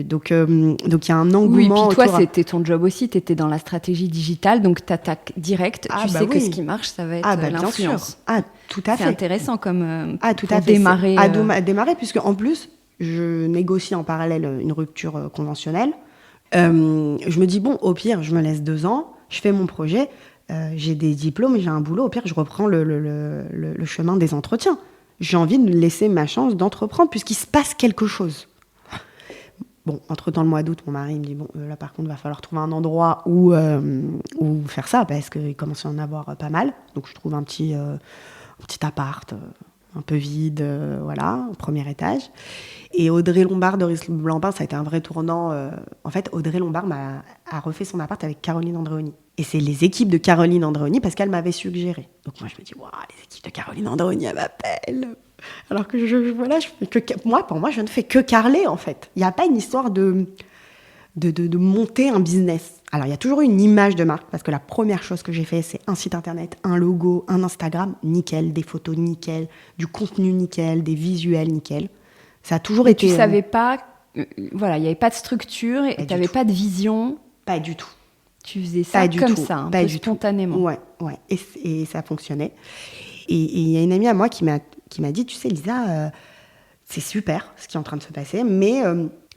Donc il y a un engouement. Oui, puis toi, c'était ton job aussi. Tu étais dans la stratégie digitale, donc tu attaques direct. Tu sais que ce qui marche, ça va être l'influence. Bien sûr. Tout à fait. C'est intéressant comme tout à fait. Démarrer. Démarrer, puisque en plus, je négocie en parallèle une rupture conventionnelle. Je me dis, bon, au pire, je me laisse 2 ans, je fais mon projet, j'ai des diplômes, j'ai un boulot, au pire, je reprends le chemin des entretiens. J'ai envie de laisser ma chance d'entreprendre, puisqu'il se passe quelque chose. Bon, entre-temps, le mois d'août, mon mari me dit, bon, là, par contre, il va falloir trouver un endroit où faire ça, parce qu'il commence à en avoir pas mal. Donc, je trouve un petit appart, un peu vide, voilà, au premier étage. Et Audrey Lombard, Doris Blancpain, ça a été un vrai tournant. En fait, Audrey Lombard a refait son appart avec Caroline Andréoni. Et c'est les équipes de Caroline Andréoni, parce qu'elle m'avait suggéré. Donc moi, je me dis, waouh, les équipes de Caroline Andréoni, elles m'appellent. Alors que pour moi, je ne fais que carreler, en fait. Il n'y a pas une histoire de monter un business. Alors, il y a toujours eu une image de marque, parce que la première chose que j'ai fait, c'est un site internet, un logo, un Instagram, nickel, des photos, nickel, du contenu, nickel, des visuels, nickel. Ça a toujours été... Tu ne savais pas... Voilà, il n'y avait pas de structure, et tu n'avais pas de vision. Pas du tout. Tu faisais ça comme ça, un peu spontanément. Ouais. Et ça fonctionnait. Et il y a une amie à moi qui m'a dit, tu sais, Lisa, c'est super ce qui est en train de se passer, mais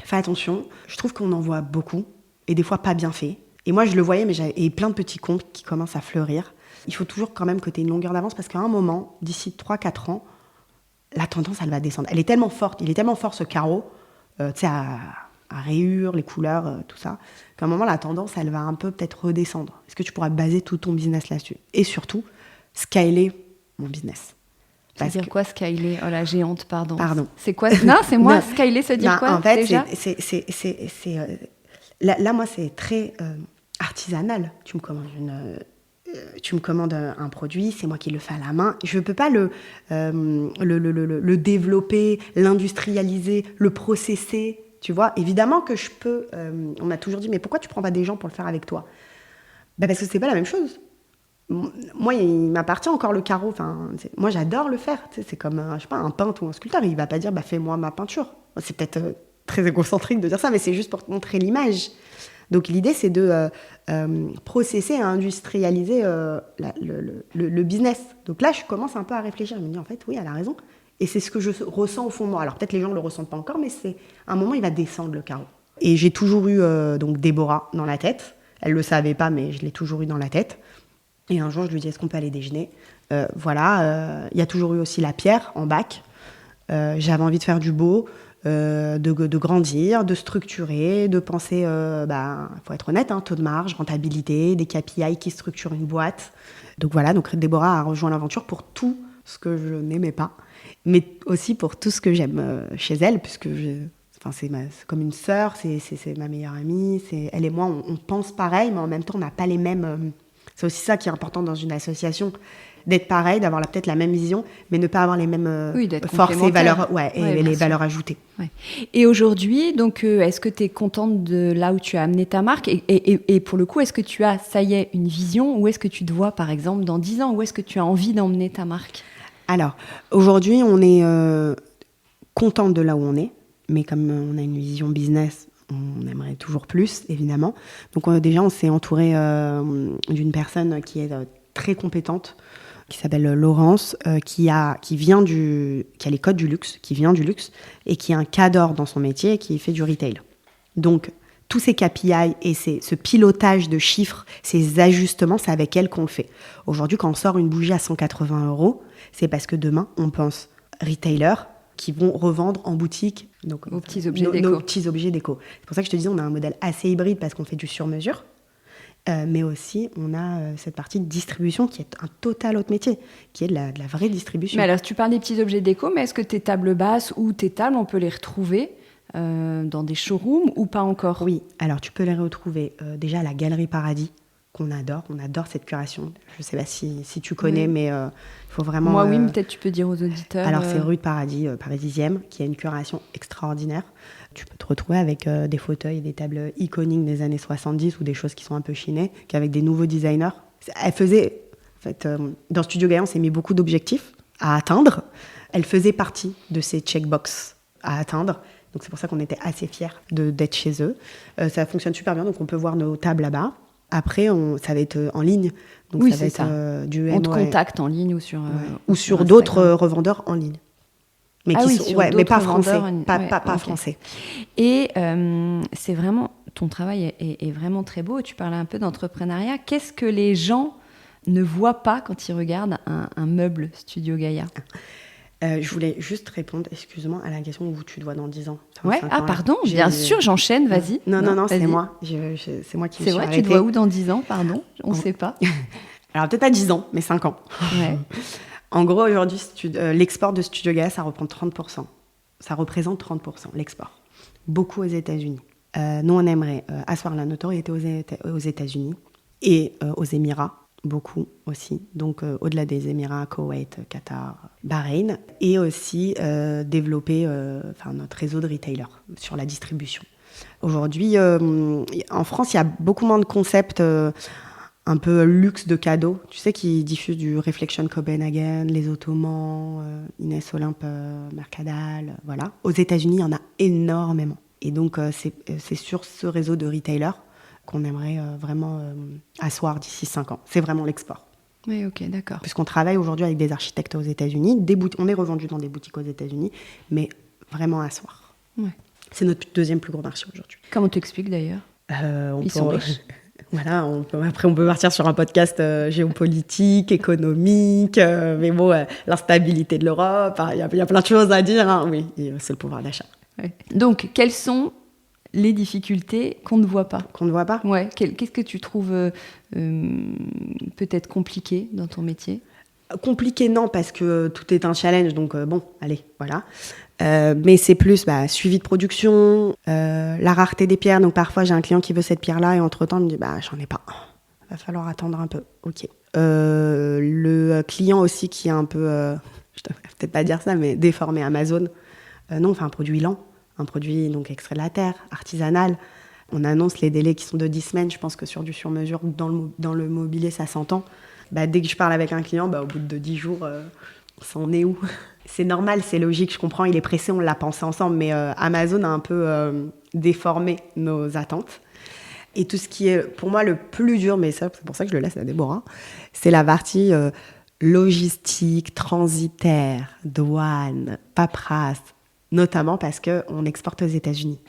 fais attention, je trouve qu'on en voit beaucoup, et des fois pas bien fait. Et moi, je le voyais, mais j'avais plein de petits comptes qui commencent à fleurir. Il faut toujours quand même que tu aies une longueur d'avance, parce qu'à un moment, d'ici 3-4 ans, la tendance, elle va descendre. Elle est tellement forte, il est tellement fort ce carreau, tu sais, à rayures, les couleurs, tout ça, qu'à un moment, la tendance, elle va un peu peut-être redescendre. Est-ce que tu pourras baser tout ton business là-dessus ? Et surtout, scaler mon business. C'est-à-dire quoi, scaler ? Oh, la géante, pardon. C'est quoi ? Non, c'est moi, scaler, ça veut dire quoi, en fait, déjà ? Là, moi, c'est très artisanal. Tu me commandes tu me commandes un produit, c'est moi qui le fais à la main. Je ne peux pas le développer, l'industrialiser, le processer. Tu vois, évidemment que je peux. On m'a toujours dit, mais pourquoi tu ne prends pas des gens pour le faire avec toi ? Parce que ce n'est pas la même chose. Moi, il m'appartient encore le carreau. Moi, j'adore le faire. C'est comme, je sais pas, un peintre ou un sculpteur. Il ne va pas dire, fais-moi ma peinture. C'est peut-être très égocentrique de dire ça, mais c'est juste pour te montrer l'image. Donc, l'idée, c'est de processer et industrialiser le business. Donc là, je commence un peu à réfléchir. Je me dis, en fait, oui, elle a raison. Et c'est ce que je ressens au fond de moi. Alors, peut-être les gens ne le ressentent pas encore, mais c'est à un moment, il va descendre le carreau. Et j'ai toujours eu donc Déborah dans la tête. Elle ne le savait pas, mais je l'ai toujours eu dans la tête. Et un jour, je lui dis, est-ce qu'on peut aller déjeuner ? Voilà. Il y a toujours eu aussi la Pierre en bac. J'avais envie de faire du beau, de grandir, de structurer, de penser, faut être honnête, taux de marge, rentabilité, des KPI qui structurent une boîte. Donc voilà, donc Déborah a rejoint l'aventure pour tout ce que je n'aimais pas, mais aussi pour tout ce que j'aime chez elle, puisque c'est comme une sœur, c'est ma meilleure amie. Elle et moi, on pense pareil, mais en même temps, on n'a pas les mêmes... C'est aussi ça qui est important dans une association, d'être pareil, d'avoir peut-être la même vision, mais ne pas avoir les mêmes forces et valeurs, les valeurs ajoutées. Ouais. Et aujourd'hui, donc, est-ce que tu es contente de là où tu as amené ta marque et pour le coup, est-ce que tu as, ça y est, une vision ? Où est-ce que tu te vois, par exemple, dans 10 ans ? Où est-ce que tu as envie d'emmener ta marque ? Alors, aujourd'hui, on est contente de là où on est, mais comme on a une vision business, on aimerait toujours plus, évidemment. Donc déjà, on s'est entouré d'une personne qui est très compétente, qui s'appelle Laurence, qui a les codes du luxe, qui vient du luxe, et qui est un cadre dans son métier, et qui fait du retail. Donc, tous ces KPI et ce pilotage de chiffres, ces ajustements, c'est avec elle qu'on le fait. Aujourd'hui, quand on sort une bougie à 180 €, c'est parce que demain, on pense retailer, qui vont revendre en boutique nos petits objets déco. Nos petits objets déco. C'est pour ça que je te dis, on a un modèle assez hybride parce qu'on fait du sur-mesure, mais aussi on a cette partie de distribution qui est un total autre métier, qui est de la vraie distribution. Mais alors, tu parles des petits objets déco, mais est-ce que tes tables basses ou tes tables, on peut les retrouver dans des showrooms ou pas encore ? Oui, alors tu peux les retrouver déjà à la Galerie Paradis, qu'on adore. On adore cette curation. Je ne sais pas si tu connais, mais il faut vraiment... Moi, oui, peut-être tu peux dire aux auditeurs. Alors, c'est rue de Paradis, Paris 10e, qui a une curation extraordinaire. Tu peux te retrouver avec des fauteuils et des tables iconiques des années 70 ou des choses qui sont un peu chinées, qu'avec des nouveaux designers. Elle faisait... En fait, dans Studio Gaïa, on s'est mis beaucoup d'objectifs à atteindre. Elle faisait partie de ces checkbox à atteindre. Donc, c'est pour ça qu'on était assez fiers d'être chez eux. Ça fonctionne super bien, donc on peut voir nos tables là-bas. Après, ça va être en ligne. Donc oui, ça va être du on te contacte en ligne ou sur ou sur d'autres revendeurs en ligne. Mais mais pas français, pas français. Et c'est vraiment, ton travail est vraiment très beau. Tu parlais un peu d'entrepreneuriat. Qu'est-ce que les gens ne voient pas quand ils regardent un meuble Studio Gaïa ? Je voulais juste répondre, excuse-moi, à la question où tu te vois dans 10 ans. Pardon, bien sûr, j'enchaîne, vas-y. Non, c'est moi. C'est moi qui me suis arrêtée. C'est vrai, tu te vois où dans 10 ans, pardon ? On ne sait pas. Alors, peut-être pas 10 ans, mais 5 ans. Ouais. En gros, aujourd'hui, l'export de Studio Gaïa, ça reprend 30%. Ça représente 30%, l'export. Beaucoup aux États-Unis. Nous, on aimerait asseoir la notoriété aux États-Unis et aux Émirats. Beaucoup aussi, donc au-delà des Émirats, Koweït, Qatar, Bahreïn, et aussi développer notre réseau de retailers sur la distribution. Aujourd'hui, en France, il y a beaucoup moins de concepts un peu luxe de cadeaux, tu sais, qui diffusent du Reflection Copenhagen, les Ottomans, Inès Olympe, Mercadal, voilà. Aux États-Unis, il y en a énormément. Et donc, c'est sur ce réseau de retailers qu'on aimerait vraiment asseoir d'ici 5 ans. C'est vraiment l'export. Oui, ok, d'accord. Puisqu'on travaille aujourd'hui avec des architectes aux États-Unis, on est revendu dans des boutiques aux États-Unis, mais vraiment asseoir. Ouais. C'est notre deuxième plus gros marché aujourd'hui. Comment t'expliques d'ailleurs ? Ils sont riches. Voilà, après on peut partir sur un podcast géopolitique, économique, mais bon, l'instabilité de l'Europe, il y a plein de choses à dire, hein. Oui, c'est le pouvoir d'achat. Ouais. Donc, quelles sont les difficultés qu'on ne voit pas ? Qu'on ne voit pas ? Ouais. Qu'est-ce que tu trouves peut-être compliqué dans ton métier ? Compliqué, non, parce que tout est un challenge, donc bon, allez, voilà. Mais c'est plus suivi de production, la rareté des pierres. Donc parfois, j'ai un client qui veut cette pierre-là et entre-temps, il me dit j'en ai pas. Va falloir attendre un peu. Ok. Le client aussi qui est un peu, je devrais peut-être pas dire ça, mais déformé Amazon. Non, on fait un produit lent, un produit donc extrait de la terre, artisanal. On annonce les délais qui sont de 10 semaines. Je pense que sur du sur-mesure, dans le mobilier, ça s'entend. Dès que je parle avec un client, au bout de 10 jours, ça en est où? C'est normal, c'est logique, je comprends, il est pressé, on l'a pensé ensemble, mais Amazon a un peu déformé nos attentes. Et tout ce qui est, pour moi, le plus dur, mais ça, c'est pour ça que je le laisse à Déborah, c'est la partie logistique, transitaire, douane, paperasse, notamment parce qu'on exporte aux États-Unis.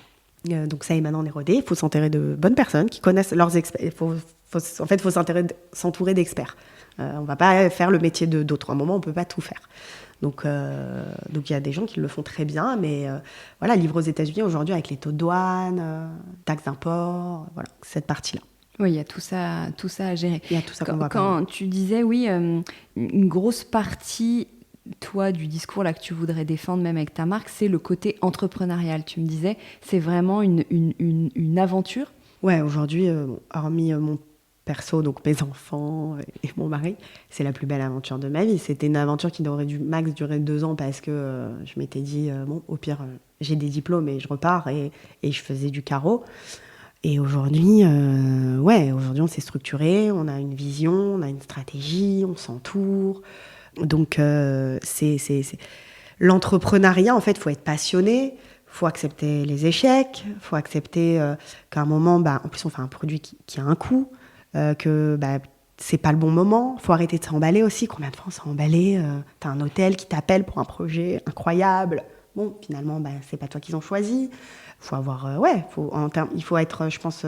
Donc ça, maintenant, on est rodé. Il faut s'entourer de bonnes personnes qui connaissent leurs experts. En fait, il faut s'entourer d'experts. On ne va pas faire le métier d'autres. À un moment, on ne peut pas tout faire. Donc, il y a des gens qui le font très bien, mais voilà, livrer aux États-Unis aujourd'hui avec les taux de douane, taxes d'import, voilà, cette partie-là. Oui, il y a tout ça à gérer. Il y a tout ça quand tu disais, oui, une grosse partie, toi, du discours là que tu voudrais défendre, même avec ta marque, c'est le côté entrepreneurial. Tu me disais, c'est vraiment une aventure. Ouais, aujourd'hui, hormis mon perso, donc mes enfants et mon mari, c'est la plus belle aventure de ma vie. C'était une aventure qui aurait dû max durer 2 ans parce que je m'étais dit, au pire, j'ai des diplômes et je repars et je faisais du carreau. Et aujourd'hui, aujourd'hui on s'est structuré, on a une vision, on a une stratégie, on s'entoure. Donc, c'est l'entrepreneuriat, en fait, il faut être passionné. Il faut accepter les échecs, il faut accepter qu'à un moment, en plus on fait un produit qui a un coût, que c'est pas le bon moment, il faut arrêter de s'emballer aussi. Combien de fois on s'est emballé, t'as un hôtel qui t'appelle pour un projet incroyable, bon finalement c'est pas toi qu'ils ont choisi. Faut avoir, il faut être, je pense,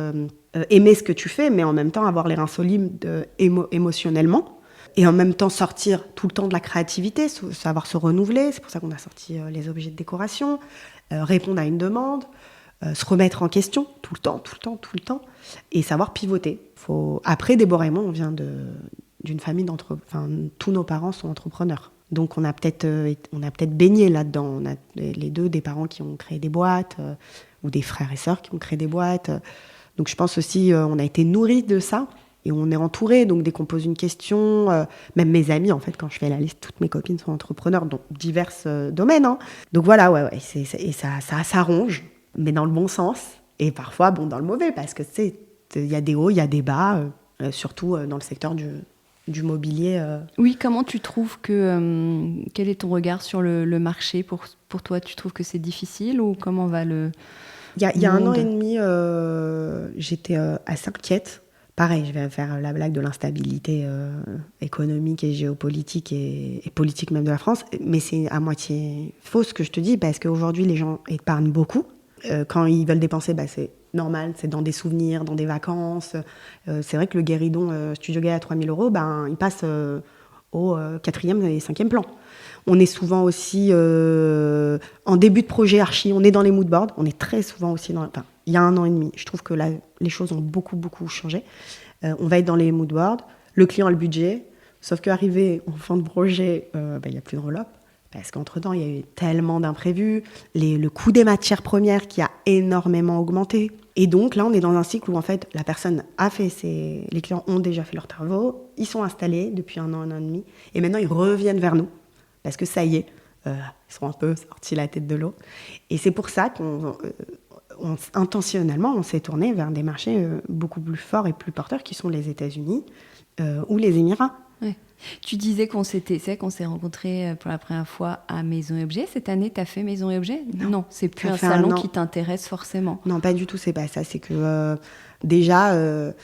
aimer ce que tu fais, mais en même temps avoir les reins solides émotionnellement. Et en même temps sortir tout le temps de la créativité, savoir se renouveler. C'est pour ça qu'on a sorti les objets de décoration, répondre à une demande, se remettre en question tout le temps, et savoir pivoter. Après, Déborah et moi, on vient d'une famille tous nos parents sont entrepreneurs. Donc on a peut-être baigné là-dedans. On a les deux des parents qui ont créé des boîtes, ou des frères et sœurs qui ont créé des boîtes. Donc je pense aussi, on a été nourris de ça. Et on est entouré, donc dès qu'on pose une question, même mes amis, en fait, quand je fais la liste, toutes mes copines sont entrepreneurs dans divers domaines. Hein. Donc voilà, et ça ronge, mais dans le bon sens. Et parfois, dans le mauvais, parce que il y a des hauts, il y a des bas, surtout dans le secteur du mobilier. Oui, comment tu trouves quel est ton regard sur le marché pour toi? Tu trouves que c'est difficile ou comment va le Il y a 1 an et demi, j'étais assez inquiète. Pareil, je vais faire la blague de l'instabilité économique et géopolitique et politique même de la France, mais c'est à moitié faux ce que je te dis, parce qu'aujourd'hui, les gens épargnent beaucoup. Quand ils veulent dépenser, c'est normal, c'est dans des souvenirs, dans des vacances. C'est vrai que le guéridon Studio Gaïa à 3 000 €, il passe au 4e et 5e plan. On est souvent aussi en début de projet archi, on est dans les moodboards, on est très souvent aussi il y a 1 an et demi, je trouve que là, les choses ont beaucoup, beaucoup changé. On va être dans les moodboards, le client a le budget, sauf qu'arrivé en fin de projet, il n'y a plus de roll-up, parce qu'entre-temps, il y a eu tellement d'imprévus, le coût des matières premières qui a énormément augmenté. Et donc là, on est dans un cycle où en fait, la personne les clients ont déjà fait leurs travaux, ils sont installés depuis 1 an et demi, et maintenant ils reviennent vers nous, parce que ça y est, ils sont un peu sortis la tête de l'eau. Et c'est pour ça intentionnellement, on s'est tourné vers des marchés beaucoup plus forts et plus porteurs, qui sont les États-Unis ou les Émirats. Ouais. Tu disais qu'on s'est rencontrés pour la première fois à Maison et Objets. Cette année, tu as fait Maison et Objets? Non, c'est plus un salon qui t'intéresse forcément. Non, pas du tout, c'est pas ça. C'est que déjà,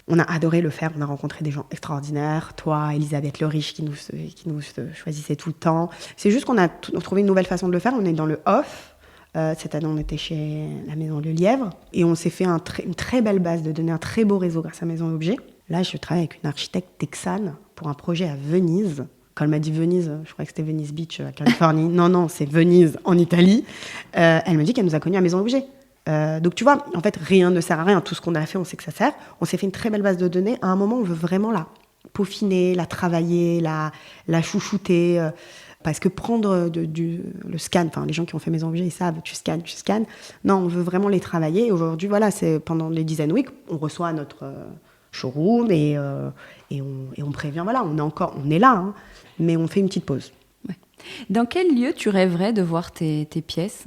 on a adoré le faire. On a rencontré des gens extraordinaires. Toi, Elisabeth Le Riche, qui nous choisissait tout le temps. C'est juste qu'on a trouvé une nouvelle façon de le faire. On est dans le off. Cette année, on était chez la Maison Le Lièvre et on s'est fait une très belle base de donner un très beau réseau grâce à Maison Objet. Là, je travaille avec une architecte texane pour un projet à Venise. Quand elle m'a dit Venise, je croyais que c'était Venice Beach, à Californie. Non, c'est Venise, en Italie. Elle me dit qu'elle nous a connus à Maison Objet. Donc, tu vois, en fait, rien ne sert à rien. Tout ce qu'on a fait, on sait que ça sert. On s'est fait une très belle base de données. À un moment, on veut vraiment la peaufiner, la travailler, la chouchouter. Parce que prendre le scan, les gens qui ont fait Maison Objet, ils savent, tu scannes. Non, on veut vraiment les travailler. Et aujourd'hui, voilà, c'est pendant les Design Week, on reçoit notre showroom et on prévient, voilà, on est là, hein, mais on fait une petite pause. Ouais. Dans quel lieu tu rêverais de voir tes pièces ?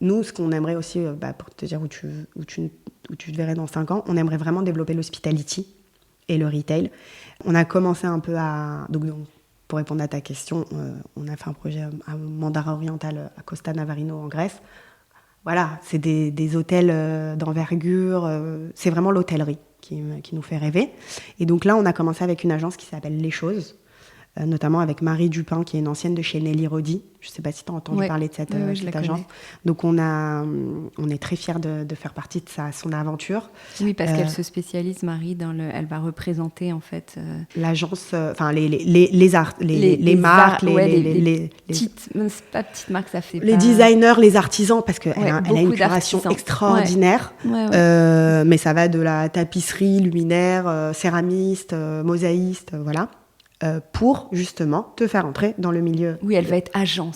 Nous, ce qu'on aimerait aussi, pour te dire où tu te verrais dans 5 ans, on aimerait vraiment développer l'hospitality et le retail. On a commencé un peu donc, pour répondre à ta question, on a fait un projet à Mandara Oriental à Costa Navarino en Grèce. Voilà, c'est des hôtels d'envergure, c'est vraiment l'hôtellerie qui nous fait rêver. Et donc là, on a commencé avec une agence qui s'appelle Les Choses, notamment avec Marie Dupin, qui est une ancienne de chez Nelly Rodi. Je ne sais pas si tu as entendu parler de cette agence. Donc on est très fiers de faire partie de son aventure. Oui, parce qu'elle se spécialise, Marie, elle va représenter en fait l'agence, enfin les marques, les petites, c'est pas petites marques, ça fait les designers, les artisans, parce qu'elle a une curation extraordinaire. Ouais. Mais ça va de la tapisserie, luminaire, céramiste, mosaïste, voilà. Pour justement te faire entrer dans le milieu. Oui, elle va être agent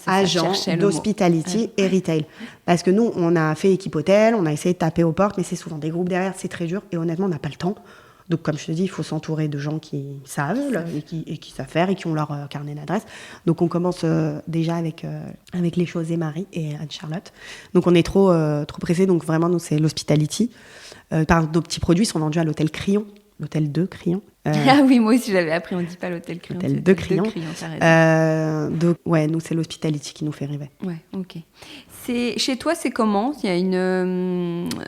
d'hospitality et retail. Parce que nous, on a fait équipe hôtel, on a essayé de taper aux portes, mais c'est souvent des groupes derrière, c'est très dur. Et honnêtement, on n'a pas le temps. Donc, comme je te dis, il faut s'entourer de gens qui savent et qui savent faire et qui ont leur carnet d'adresse. Donc, on commence déjà avec Les Choses et Marie et Anne-Charlotte. Donc, on est trop pressés. Donc, vraiment, nous, c'est l'hospitality. Nos petits produits sont vendus à l'hôtel Crillon. L'hôtel de Crillon. Ah oui, moi aussi j'avais appris, on ne dit pas l'hôtel Crillon. L'hôtel de Crillon. Donc, ouais, nous c'est l'hospitality qui nous fait rêver. Ouais, ok. Chez toi, c'est comment ? Il y a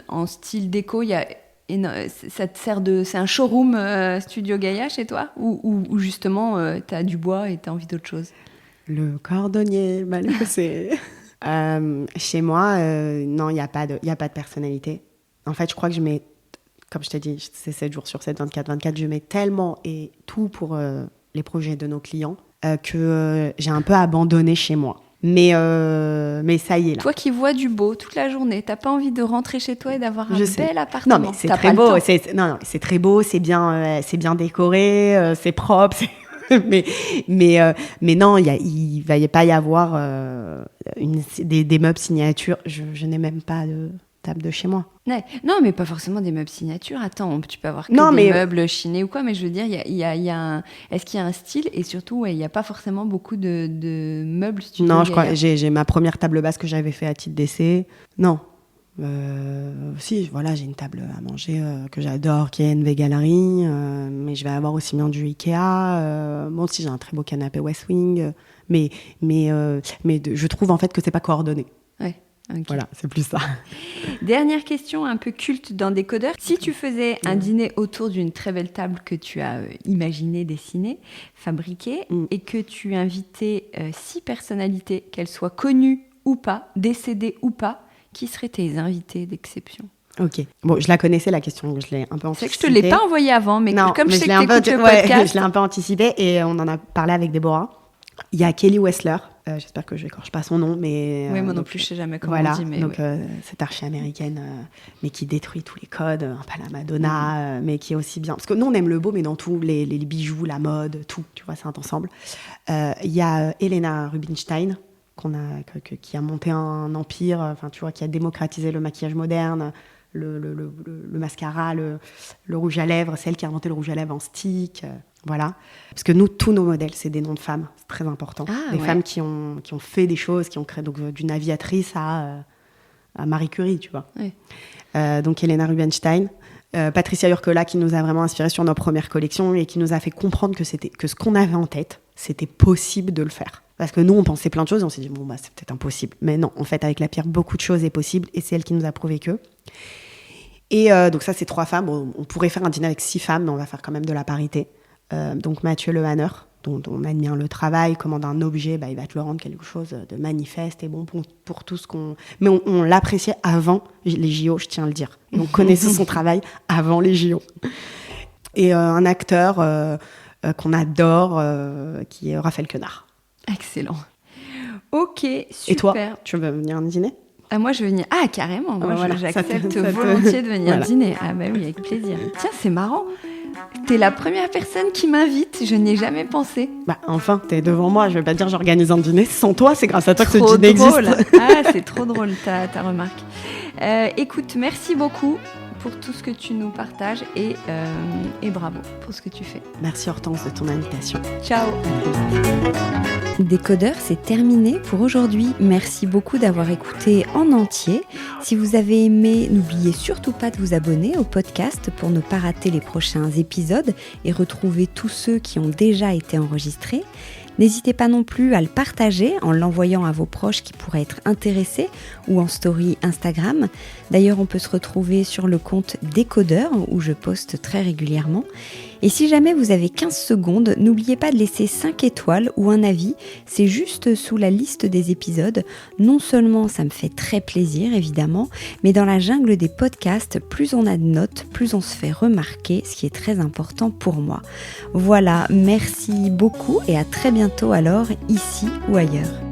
en style déco, ça te sert c'est un showroom Studio Gaïa chez toi ? Ou justement, tu as du bois et tu as envie d'autre chose ? Le cordonnier, mal c'est. Chez moi, non, il n'y a pas de personnalité. En fait, je crois que je mets. Comme je t'ai dit, c'est 7 jours sur 7, 24, je mets tellement et tout pour les projets de nos clients que j'ai un peu abandonné chez moi. Mais ça y est là. Toi qui vois du beau toute la journée, t'as pas envie de rentrer chez toi et d'avoir un bel appartement ? Non, mais c'est très beau. C'est très beau, c'est bien décoré, c'est propre. mais non, il va pas y avoir des meubles signatures. Je n'ai même pas de table de chez moi. Ouais. Non, mais pas forcément des meubles signatures. Attends, tu peux avoir des meubles chinés ou quoi, mais je veux dire, est-ce qu'il y a un style ? Et surtout, il n'y a pas forcément beaucoup de meubles studio. Non, je crois j'ai ma première table basse que j'avais fait à titre d'essai. Non. Si, voilà, j'ai une table à manger que j'adore, qui est NV Gallery, mais je vais avoir aussi bien du Ikea. Moi aussi, j'ai un très beau canapé West Wing, mais je trouve en fait que c'est pas coordonné. Ouais. Okay. Voilà, c'est plus ça. Dernière question un peu culte dans Décodeur. Si tu faisais un dîner autour d'une très belle table que tu as imaginée, dessinée, fabriquée, et que tu invitais 6 personnalités, qu'elles soient connues ou pas, décédées ou pas, qui seraient tes invités d'exception ? Ok. Bon, je la connaissais, la question, je l'ai un peu anticipée. C'est que je te l'ai pas envoyée avant, mais non, comme mais je sais que t'écoutes le podcast... je l'ai un peu anticipée et on en a parlé avec Déborah. Il y a Kelly Wessler, j'espère que je n'écorche pas son nom, mais... Oui, moi non plus, je ne sais jamais comment on dit. Mais donc, cette archi-américaine, mais qui détruit tous les codes, un peu la Madonna, mais qui est aussi bien... Parce que nous, on aime le beau, mais dans tout, les bijoux, la mode, tout, tu vois, c'est un ensemble. Il y a Helena Rubinstein, qui a monté un empire, enfin, tu vois, qui a démocratisé le maquillage moderne, le mascara, le rouge à lèvres, c'est elle qui a inventé le rouge à lèvres en stick... Voilà, parce que nous, tous nos modèles, c'est des noms de femmes, c'est très important. Des femmes qui ont fait des choses, qui ont créé, donc d'une aviatrice à Marie Curie, tu vois. Ouais. Donc Helena Rubinstein, Patricia Urquiola qui nous a vraiment inspiré sur nos premières collections et qui nous a fait comprendre que ce qu'on avait en tête, c'était possible de le faire. Parce que nous, on pensait plein de choses et on s'est dit, c'est peut-être impossible. Mais non, en fait, avec la pierre, beaucoup de choses est possible et c'est elle qui nous a prouvé que. Et donc ça, c'est 3 femmes. Bon, on pourrait faire un dîner avec 6 femmes, mais on va faire quand même de la parité. Donc Mathieu Lehanner, dont on admire le travail, commande un objet, il va te le rendre quelque chose de manifeste et bon pour tout ce qu'on... Mais on l'appréciait avant les JO, je tiens à le dire. Et on connaissait son travail avant les JO. Et un acteur qu'on adore, qui est Raphaël Quenard. Excellent. Ok, super. Et toi, tu veux venir dîner ? Moi, je veux venir... Ah, carrément. Moi, j'accepte volontiers de venir dîner. Ah bah oui, avec plaisir. Tiens, c'est marrant. T'es la première personne qui m'invite, je n'y ai jamais pensé. Enfin, t'es devant moi, je vais pas dire j'organise un dîner. Sans toi, c'est grâce à toi que ce dîner existe. Ah, c'est trop drôle ta remarque. Écoute, merci beaucoup pour tout ce que tu nous partages et bravo pour ce que tu fais. Merci Hortense de ton invitation. Ciao. Décodeur, c'est terminé pour aujourd'hui. Merci beaucoup d'avoir écouté en entier. Si vous avez aimé, n'oubliez surtout pas de vous abonner au podcast pour ne pas rater les prochains épisodes et retrouver tous ceux qui ont déjà été enregistrés. N'hésitez pas non plus à le partager en l'envoyant à vos proches qui pourraient être intéressés ou en story Instagram. D'ailleurs, on peut se retrouver sur le compte Décodeur où je poste très régulièrement. Et si jamais vous avez 15 secondes, n'oubliez pas de laisser 5 étoiles ou un avis. C'est juste sous la liste des épisodes. Non seulement ça me fait très plaisir évidemment, mais dans la jungle des podcasts, plus on a de notes, plus on se fait remarquer, ce qui est très important pour moi. Voilà, merci beaucoup et à très bientôt alors, ici ou ailleurs.